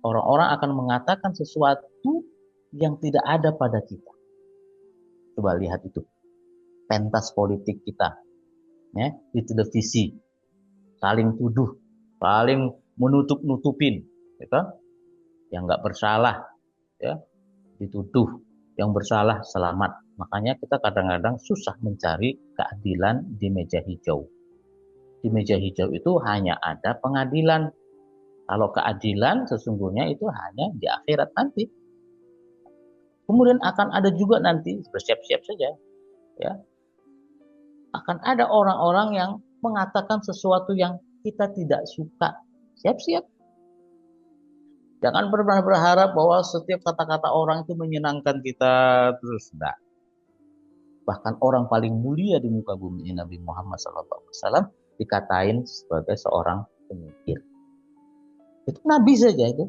orang-orang akan mengatakan sesuatu yang tidak ada pada kita. Coba lihat itu, pentas politik kita, ya, di televisi, saling tuduh, saling menutup-nutupin, ya, yang nggak bersalah, ya, dituduh, yang bersalah selamat. Makanya kita kadang-kadang susah mencari keadilan di meja hijau. Di meja hijau itu hanya ada pengadilan. Kalau keadilan sesungguhnya itu hanya di akhirat nanti. Kemudian akan ada juga nanti, bersiap-siap saja, ya, akan ada orang-orang yang mengatakan sesuatu yang kita tidak suka. Siap-siap. Jangan pernah berharap bahwa setiap kata-kata orang itu menyenangkan kita terus. Enggak. Bahkan orang paling mulia di muka bumi Nabi Muhammad SAW dikatain sebagai seorang penyihir. Itu Nabi saja itu,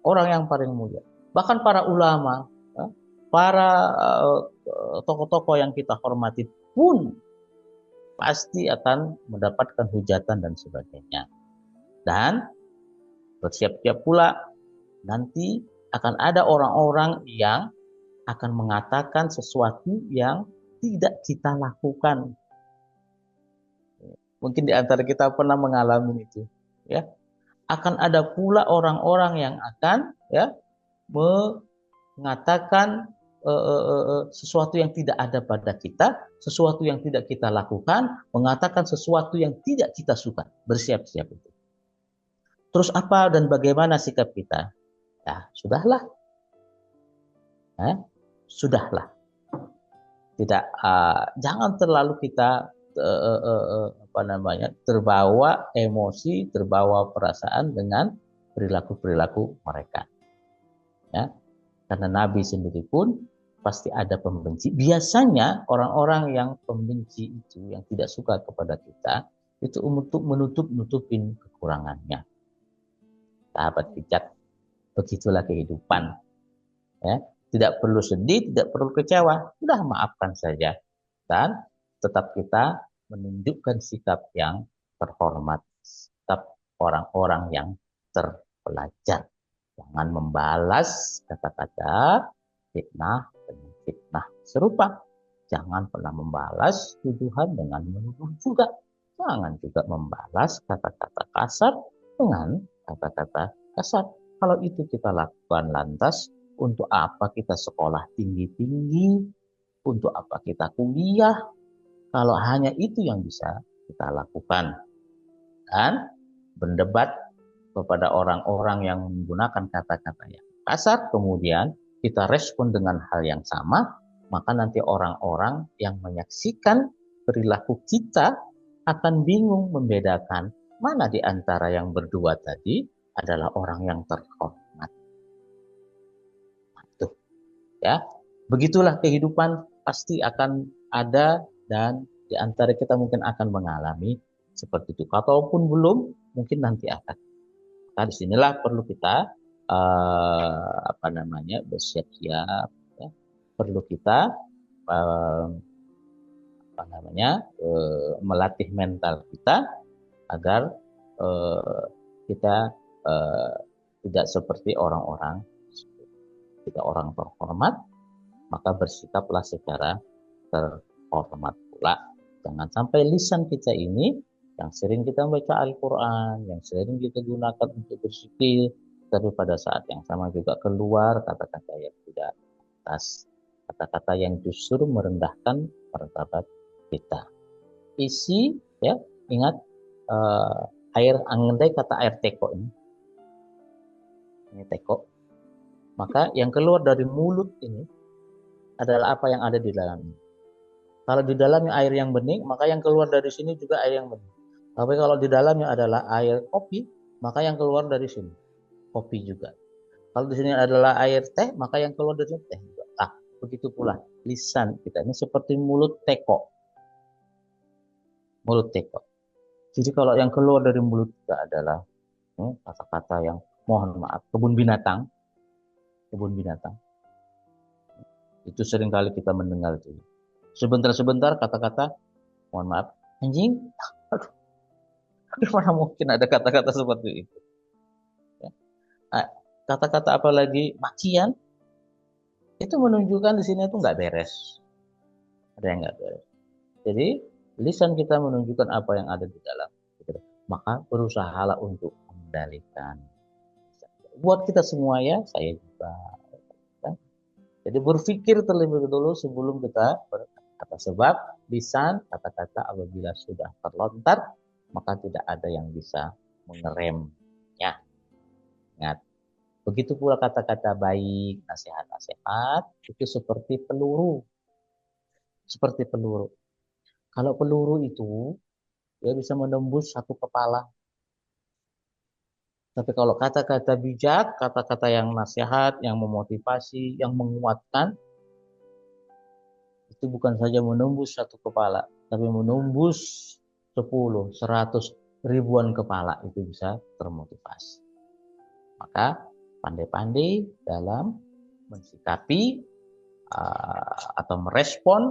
orang yang paling mulia. Bahkan para ulama, para tokoh-tokoh yang kita hormati pun pasti akan mendapatkan hujatan dan sebagainya. Dan bersiap-siap pula nanti akan ada orang-orang yang akan mengatakan sesuatu yang tidak kita lakukan. Mungkin di antara kita pernah mengalami itu, ya. Akan ada pula orang-orang yang akan, ya, mengatakan sesuatu yang tidak ada pada kita, sesuatu yang tidak kita lakukan, mengatakan sesuatu yang tidak kita suka. Bersiap-siap itu. Terus apa dan bagaimana sikap kita? Ya, sudahlah. Sudahlah. Tidak, jangan terlalu kita terbawa emosi, terbawa perasaan dengan perilaku-perilaku mereka. Ya. Karena Nabi sendiri pun pasti ada pembenci. Biasanya orang-orang yang pembenci itu, yang tidak suka kepada kita, itu untuk menutup-nutupin kekurangannya. Sahabat bijak, begitulah kehidupan. Ya. Tidak perlu sedih, tidak perlu kecewa. Sudah maafkan saja. Dan tetap kita menunjukkan sikap yang terhormat. Sikap orang-orang yang terpelajar. Jangan membalas kata-kata fitnah dengan fitnah serupa. Jangan pernah membalas tuduhan dengan menuduh juga. Jangan juga membalas kata-kata kasar dengan kata-kata kasar. Kalau itu kita lakukan lantas, untuk apa kita sekolah tinggi-tinggi? Untuk apa kita kuliah? Kalau hanya itu yang bisa kita lakukan. Dan berdebat kepada orang-orang yang menggunakan kata-kata yang kasar, kemudian kita respon dengan hal yang sama, maka nanti orang-orang yang menyaksikan perilaku kita akan bingung membedakan mana di antara yang berdua tadi adalah orang yang terhormat. Tuh, ya, begitulah kehidupan pasti akan ada, dan di antara kita mungkin akan mengalami seperti itu. Ataupun belum, mungkin nanti akan. Nah, disinilah perlu kita bersiap-siap, ya. Perlu kita melatih mental kita agar kita tidak seperti orang-orang, kita orang terhormat, maka bersikaplah secara terhormat pula. Jangan sampai lisan kita ini yang sering kita baca Al-Quran, yang sering kita gunakan untuk berzikir, tapi pada saat yang sama juga keluar kata-kata yang tidak pantas, kata-kata yang justru merendahkan martabat kita. Isi, ya, ingat andai kata air teko ini teko, maka yang keluar dari mulut ini adalah apa yang ada di dalamnya. Kalau di dalamnya air yang bening, maka yang keluar dari sini juga air yang bening. Tapi kalau di dalamnya adalah air kopi, maka yang keluar dari sini kopi juga. Kalau di sini adalah air teh, maka yang keluar dari sini teh juga. Ah, begitu pula lisan kita ini seperti mulut teko. Mulut teko. Jadi kalau yang keluar dari mulut kita adalah kata-kata yang, mohon maaf, kebun binatang. Itu seringkali kita mendengar itu. Sebentar-sebentar kata-kata, mohon maaf, anjing. Aduh, bagaimana mungkin ada kata-kata seperti itu? Ya. Kata-kata apalagi makian, itu menunjukkan di sini itu nggak beres. Ada yang nggak beres. Jadi lisan kita menunjukkan apa yang ada di dalam. Maka berusahalah untuk mengendalikan. Buat kita semua, ya, saya juga. Jadi berpikir terlebih dahulu sebelum kita berkata, sebab lisan, kata-kata apabila sudah terlontar, maka tidak ada yang bisa mengeremnya. Ingat, begitu pula kata-kata baik, nasihat-nasihat, itu seperti peluru. Seperti peluru. Kalau peluru itu, dia bisa menembus satu kepala. Tapi kalau kata-kata bijak, kata-kata yang nasihat, yang memotivasi, yang menguatkan, itu bukan saja menembus satu kepala, tapi menembus 10, 100, ribuan kepala itu bisa termotivasi. Maka pandai-pandai dalam mensikapi atau merespon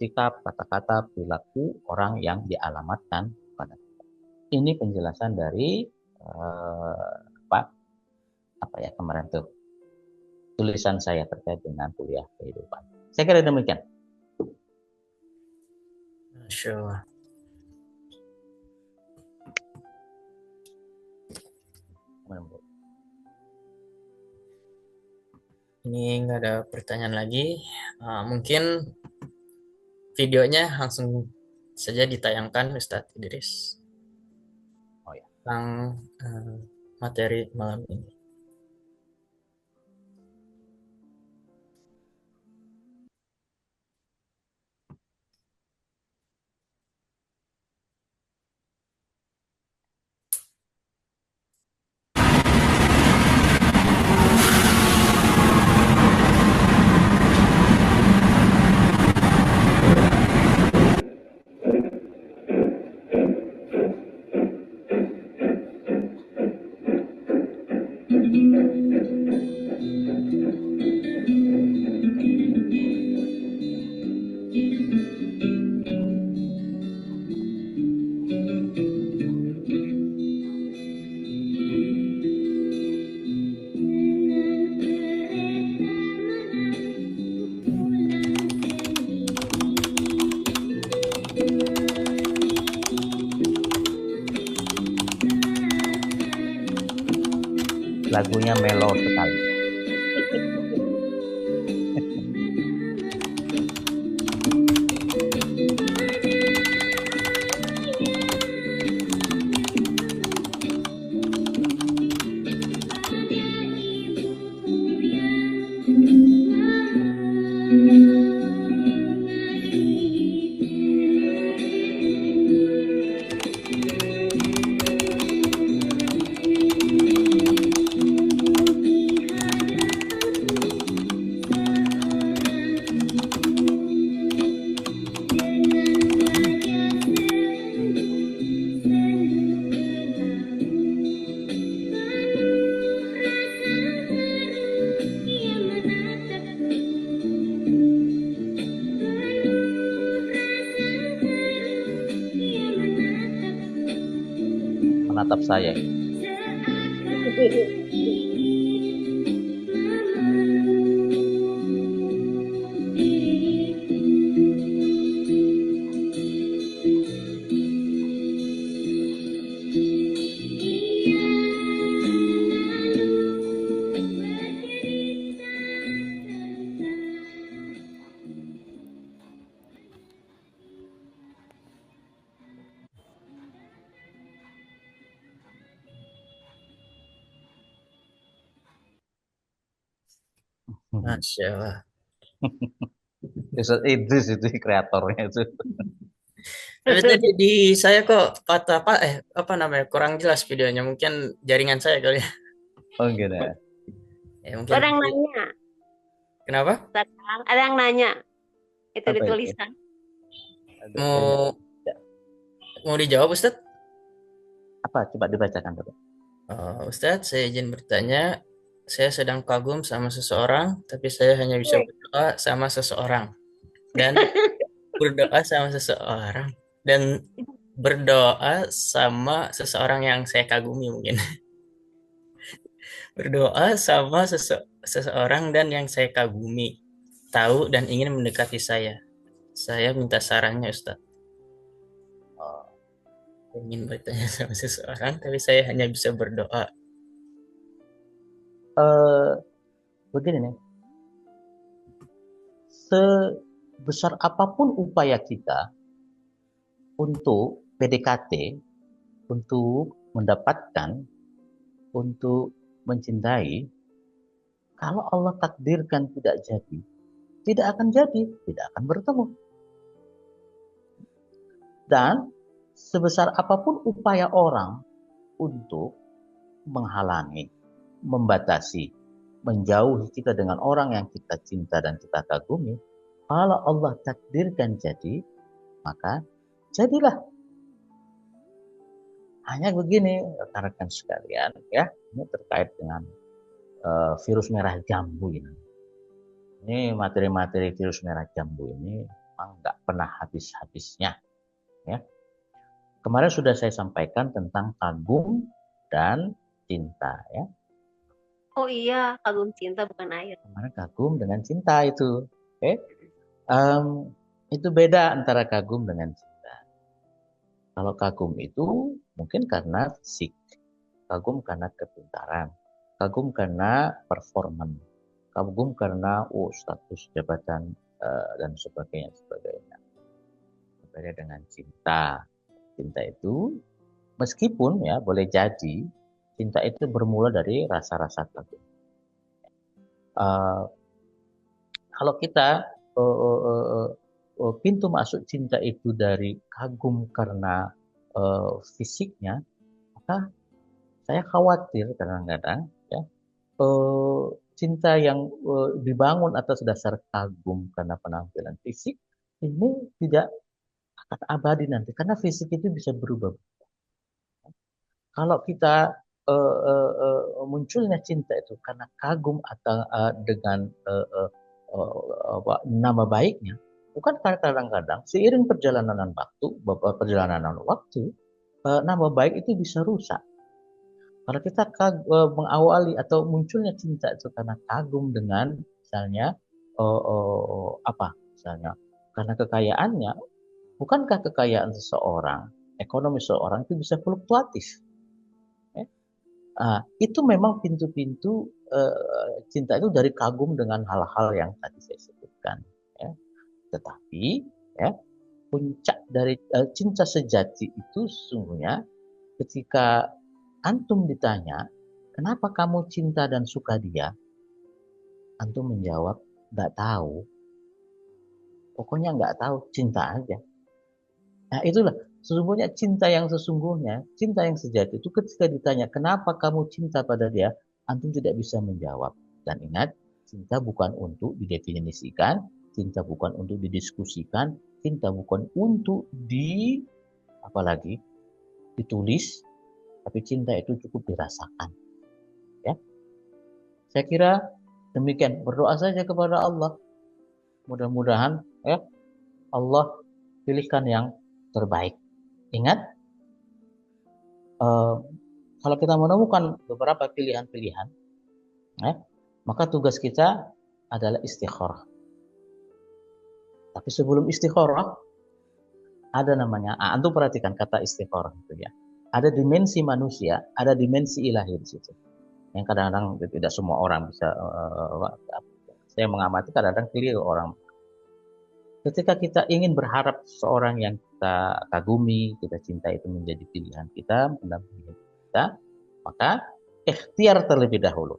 sikap, kata-kata, perilaku orang yang dialamatkan kepada kita. Ini penjelasan dari apa ya kemarin tuh tulisan saya terkait dengan kuliah kehidupan. Saya kira demikian. Masya Allah. Ini nggak ada pertanyaan lagi. Mungkin videonya langsung saja ditayangkan Ustadz Idris. Oh ya. Tentang materi malam ini. Lagunya melo sekali. Menatap saya. Masya Allah. Ustaz Idris itu kreatornya itu. Tapi tadi di saya kok patah apa namanya kurang jelas videonya, mungkin jaringan saya kali ya. Oh gitu. Ya mungkin. Ada yang nanya. Kenapa? Sekarang ada yang nanya. Itu Apa itu? ditulisan. Mau dijawab Ustadz? Apa? Coba dibacakan coba. Ustadz, saya izin bertanya. Saya sedang kagum sama seseorang, tapi saya hanya bisa berdoa sama seseorang. Dan berdoa sama seseorang. Dan berdoa sama seseorang yang saya kagumi mungkin. Berdoa sama seseorang dan yang saya kagumi. Tahu dan ingin mendekati saya. Saya minta sarannya Ustadz. Ingin bertanya sama seseorang, tapi saya hanya bisa berdoa. Begini nih. Sebesar apapun upaya kita untuk PDKT, untuk mendapatkan, untuk mencintai, kalau Allah takdirkan tidak jadi, tidak akan jadi, tidak akan bertemu. Dan sebesar apapun upaya orang untuk menghalangi, membatasi, menjauhi kita dengan orang yang kita cinta dan kita kagumi, kalau Allah takdirkan jadi, maka jadilah. Hanya begini, rekan-rekan sekalian, ya, ini terkait dengan virus merah jambu ini. Ini materi-materi virus merah jambu ini memang nggak pernah habis-habisnya. Ya. Kemarin sudah saya sampaikan tentang kagum dan cinta. Ya. Oh iya, kagum cinta bukan air. Kemarin kagum dengan cinta itu. Oke. Itu beda antara kagum dengan cinta. Kalau kagum itu mungkin karena fisik, kagum karena kepintaran, kagum karena performan, kagum karena status jabatan dan sebagainya. Berbeda dengan cinta. Cinta itu meskipun ya boleh jadi cinta itu bermula dari rasa-rasa kagum. Kalau kita pintu masuk cinta itu dari kagum karena fisiknya, maka saya khawatir kadang-kadang ya cinta yang dibangun atas dasar kagum karena penampilan fisik ini tidak akan abadi nanti karena fisik itu bisa berubah. Kalau kita munculnya cinta itu karena kagum atau dengan nama baiknya, bukan kadang-kadang seiring perjalanan waktu, nama baik itu bisa rusak. Kalau kita mengawali atau munculnya cinta itu karena kagum dengan misalnya misalnya karena kekayaannya, bukankah kekayaan seseorang, ekonomi seseorang itu bisa fluktuatif? Itu memang pintu-pintu cinta itu dari kagum dengan hal-hal yang tadi saya sebutkan. Ya. Tetapi ya, puncak dari cinta sejati itu sesungguhnya ketika antum ditanya, kenapa kamu cinta dan suka dia? Antum menjawab, nggak tahu. Pokoknya nggak tahu, cinta aja. Nah itulah sesungguhnya cinta yang sesungguhnya, cinta yang sejati itu ketika ditanya kenapa kamu cinta pada dia, antum tidak bisa menjawab. Dan ingat, cinta bukan untuk didefinisikan, cinta bukan untuk didiskusikan, cinta bukan untuk ditulis, tapi cinta itu cukup dirasakan. Ya, saya kira demikian. Berdoa saja kepada Allah. Mudah-mudahan ya Allah pilihkan yang terbaik. Ingat, kalau kita menemukan beberapa pilihan-pilihan, ya, maka tugas kita adalah istikharah. Tapi sebelum istikharah, ada namanya, antum perhatikan kata istikharah itu ya. Ada dimensi manusia, ada dimensi ilahi di situ. Yang kadang-kadang tidak semua orang bisa, saya mengamati kadang-kadang keliru orang. Ketika kita ingin berharap seorang yang kita kagumi, kita cinta itu menjadi pilihan kita, mendampingi kita, maka ikhtiar terlebih dahulu.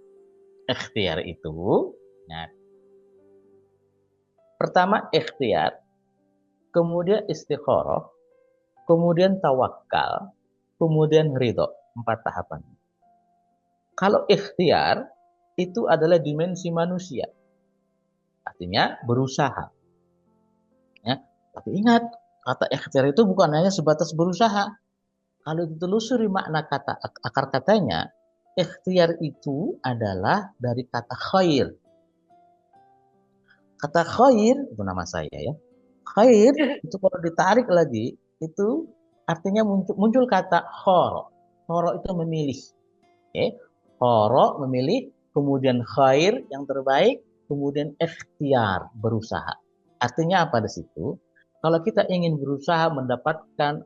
Ikhtiar itu, nah, pertama ikhtiar, kemudian istikharah, kemudian tawakal, kemudian ridho. 4 tahapan. Kalau ikhtiar, itu adalah dimensi manusia. Artinya berusaha. Ya, tapi ingat, kata ikhtiar itu bukan hanya sebatas berusaha. Kalau ditelusuri makna kata akar katanya, ikhtiar itu adalah dari kata khair. Kata khair itu nama saya ya. Khair itu kalau ditarik lagi itu artinya muncul kata khoro. Khoro itu memilih. Okay. Khoro memilih, kemudian khair yang terbaik, kemudian ikhtiar berusaha. Artinya apa di situ? Kalau kita ingin berusaha mendapatkan,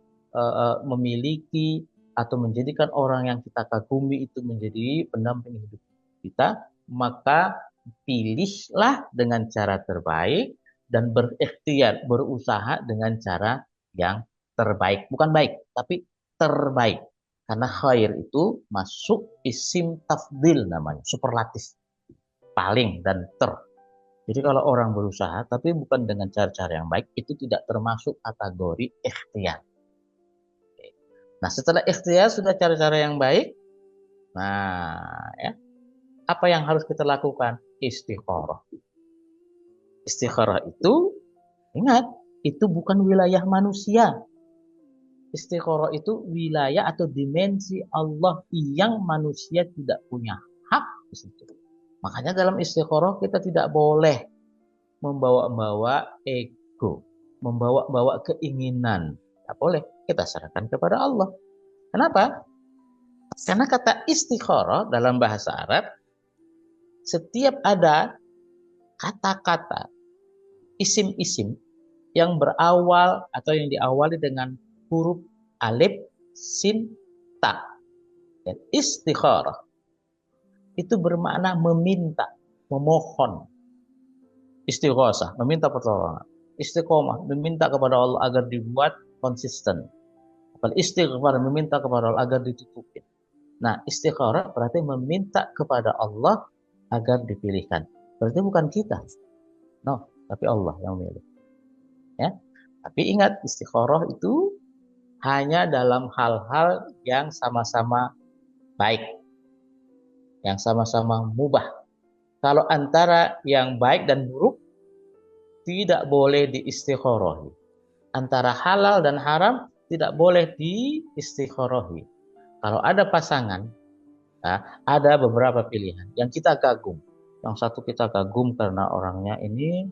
memiliki atau menjadikan orang yang kita kagumi itu menjadi pendamping hidup kita, maka pilihlah dengan cara terbaik dan berikhtiar, berusaha dengan cara yang terbaik. Bukan baik, tapi terbaik. Karena khair itu masuk isim tafdil namanya, superlatif. Paling dan ter. Jadi kalau orang berusaha tapi bukan dengan cara-cara yang baik, itu tidak termasuk kategori ikhtiar. Nah setelah ikhtiar sudah cara-cara yang baik, nah ya, apa yang harus kita lakukan? Istikharah. Istikharah itu, ingat, itu bukan wilayah manusia. Istikharah itu wilayah atau dimensi Allah yang manusia tidak punya hak di situ. Makanya dalam istikharah kita tidak boleh membawa-bawa ego. membawa-bawa keinginan. Tak boleh, kita serahkan kepada Allah. Kenapa? Karena kata istikharah dalam bahasa Arab, setiap ada kata-kata, isim-isim yang berawal atau yang diawali dengan huruf alif, sin, ta. Dan istikharah itu bermakna meminta, memohon. Istighosah, meminta pertolongan. Istiqomah, meminta kepada Allah agar dibuat konsisten. Istighfar, meminta kepada Allah agar ditutupin. Nah, istikharah berarti meminta kepada Allah agar dipilihkan. Berarti bukan kita. No, tapi Allah yang memilih. Ya. Tapi ingat, istikharah itu hanya dalam hal-hal yang sama-sama baik. Yang sama-sama mubah. Kalau antara yang baik dan buruk, tidak boleh diistikharahi. Antara halal dan haram, tidak boleh diistikharahi. Kalau ada pasangan, nah, ada beberapa pilihan yang kita kagum. Yang satu kita kagum karena orangnya ini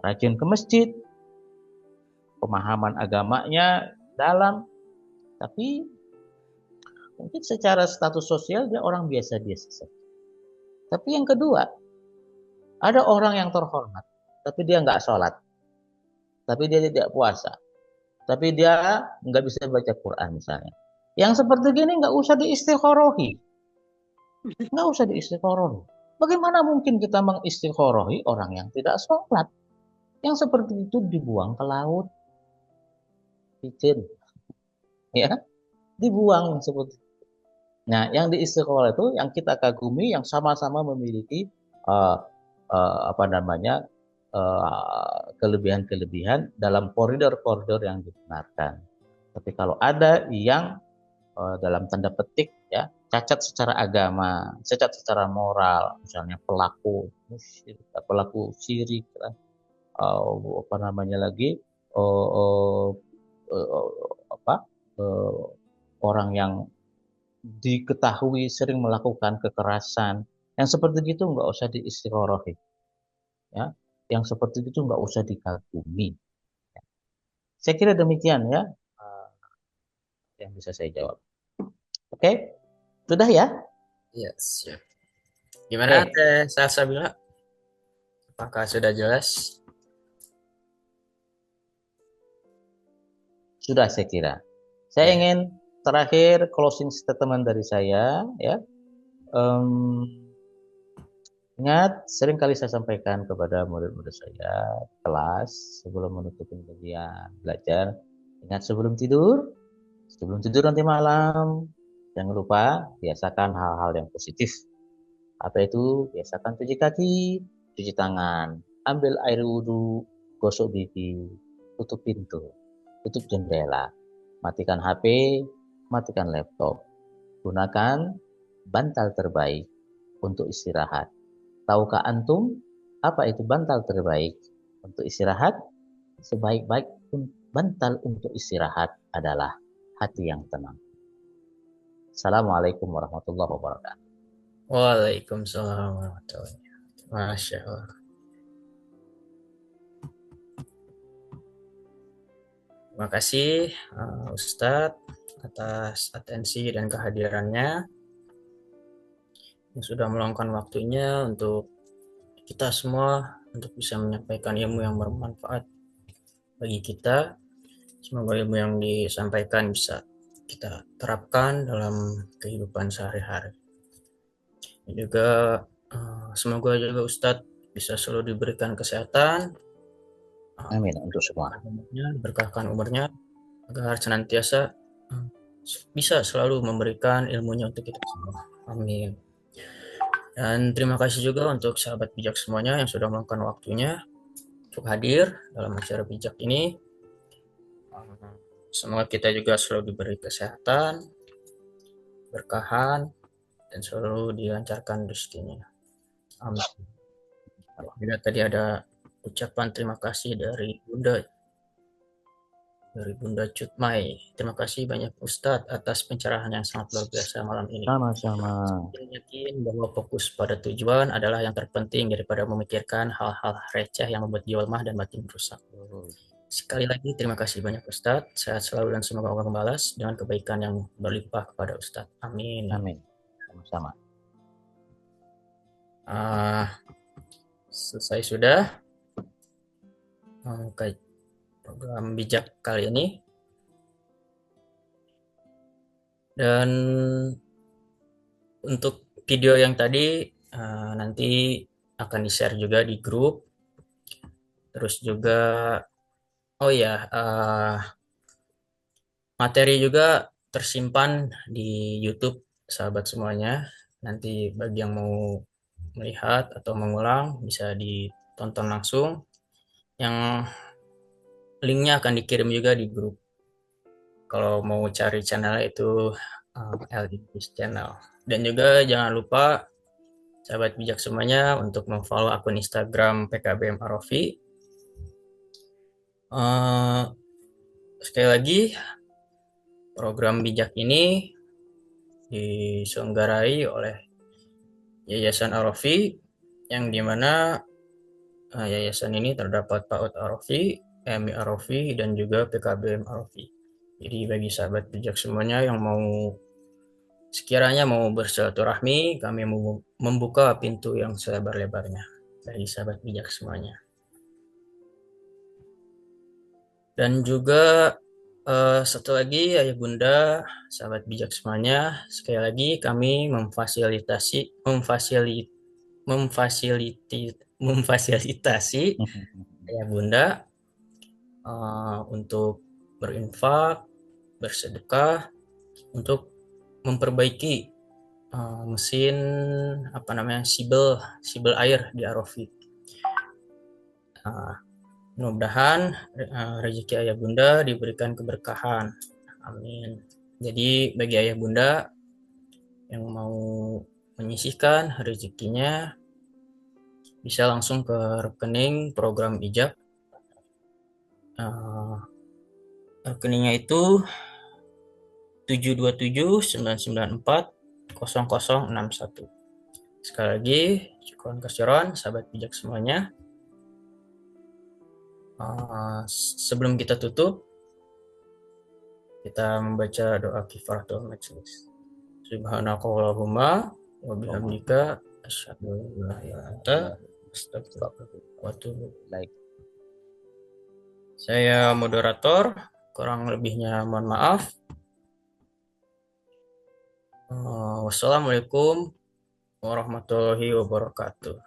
rajin ke masjid, pemahaman agamanya dalam, tapi mungkin secara status sosial dia orang biasa-biasa saja. Tapi yang kedua, ada orang yang terhormat, tapi dia nggak sholat, tapi dia tidak puasa, tapi dia nggak bisa baca Quran misalnya. Yang seperti gini nggak usah diistikharahi, nggak usah diistikharahi. Bagaimana mungkin kita mengistikharahi orang yang tidak sholat? Yang seperti itu dibuang ke laut, licin, ya, dibuang seperti itu. Nah, yang diistiqomah itu yang kita kagumi, yang sama-sama memiliki kelebihan-kelebihan dalam koridor-koridor yang dibenarkan. Tapi kalau ada yang dalam tanda petik ya cacat secara agama, cacat secara moral, misalnya pelaku musyrik, pelaku syirik, orang yang diketahui sering melakukan kekerasan, yang seperti itu nggak usah diistiqorohi, ya, yang seperti itu nggak usah dikagumi. Saya kira demikian ya, yang bisa saya jawab. Oke, sudah ya? Iya, siap. Gimana Teh Salsabila? Apakah sudah jelas? Sudah, saya kira. Saya ingin terakhir closing statement dari saya ya. Ingat, sering kali saya sampaikan kepada murid-murid saya kelas sebelum menutup pengajian belajar. Ingat, sebelum tidur nanti malam, jangan lupa biasakan hal-hal yang positif. Apa itu? Biasakan cuci kaki, cuci tangan, ambil air wudhu, gosok gigi, tutup pintu, tutup jendela, matikan HP, matikan laptop, gunakan bantal terbaik untuk istirahat. Tahukah antum apa itu bantal terbaik untuk istirahat? Sebaik-baik bantal untuk istirahat adalah hati yang tenang. Assalamualaikum warahmatullahi wabarakatuh. Waalaikumsalam warahmatullahi wabarakatuh. Masya Allah. Terima kasih Ustadz atas atensi dan kehadirannya yang sudah meluangkan waktunya untuk kita semua untuk bisa menyampaikan ilmu yang bermanfaat bagi kita. Semoga ilmu yang disampaikan bisa kita terapkan dalam kehidupan sehari-hari. Dan juga semoga juga Ustadz bisa selalu diberikan kesehatan. Amin untuk semua. Berkahkan umurnya agar senantiasa bisa selalu memberikan ilmunya untuk kita semua. Amin. Dan terima kasih juga untuk sahabat bijak semuanya yang sudah meluangkan waktunya untuk hadir dalam acara bijak ini. Semoga kita juga selalu diberi kesehatan, berkahan, dan selalu dilancarkan rezekinya. Amin. Juga tadi ada ucapan terima kasih dari Bunda dari Bunda Cutmai. Terima kasih banyak Ustadz atas pencerahan yang sangat luar biasa malam ini. Sama-sama. Semakin yakin bahwa fokus pada tujuan adalah yang terpenting daripada memikirkan hal-hal receh yang membuat jiwa lemah dan batin rusak. Sekali lagi terima kasih banyak Ustadz. Sehat selalu dan semoga Allah membalas dengan kebaikan yang berlimpah kepada Ustadz. Amin. Amin. Sama-sama. Selesai sudah program bijak kali ini. Dan untuk video yang tadi nanti akan di-share juga di grup. Terus juga materi juga tersimpan di YouTube sahabat semuanya. Nanti bagi yang mau melihat atau mengulang bisa ditonton langsung. Yang linknya akan dikirim juga di grup. Kalau mau cari channel itu LDPs Channel. Dan juga jangan lupa sahabat bijak semuanya untuk memfollow akun Instagram PKBM Arofi. Sekali lagi, program bijak ini diselenggarai oleh Yayasan Arofi, yang dimana yayasan ini terdapat PAUD Arofi, MI Arofi, dan juga PKBM Arofi. Jadi bagi sahabat bijak semuanya yang sekiranya mau bersilaturahmi, kami membuka pintu yang selebar-lebarnya bagi sahabat bijak semuanya. Dan juga satu lagi Ayah Bunda, sahabat bijak semuanya, sekali lagi kami memfasilitasi Ayah Bunda untuk berinfak, bersedekah untuk memperbaiki mesin sibel air di Arofi. Mudah-mudahan rezeki Ayah Bunda diberikan keberkahan. Amin. Jadi bagi Ayah Bunda yang mau menyisihkan rezekinya bisa langsung ke rekening program bijak. Rekeningnya itu 72799400061. Sekali lagi, syukron kasiron sahabat bijak semuanya. Sebelum kita tutup, kita membaca doa kifaratul majlis. Subhanakallahumma wa bihamdika asyhadu an la ilaha illa anta astaghfiruka wa atubu ilaik. Saya moderator, kurang lebihnya mohon maaf. Wassalamualaikum warahmatullahi wabarakatuh.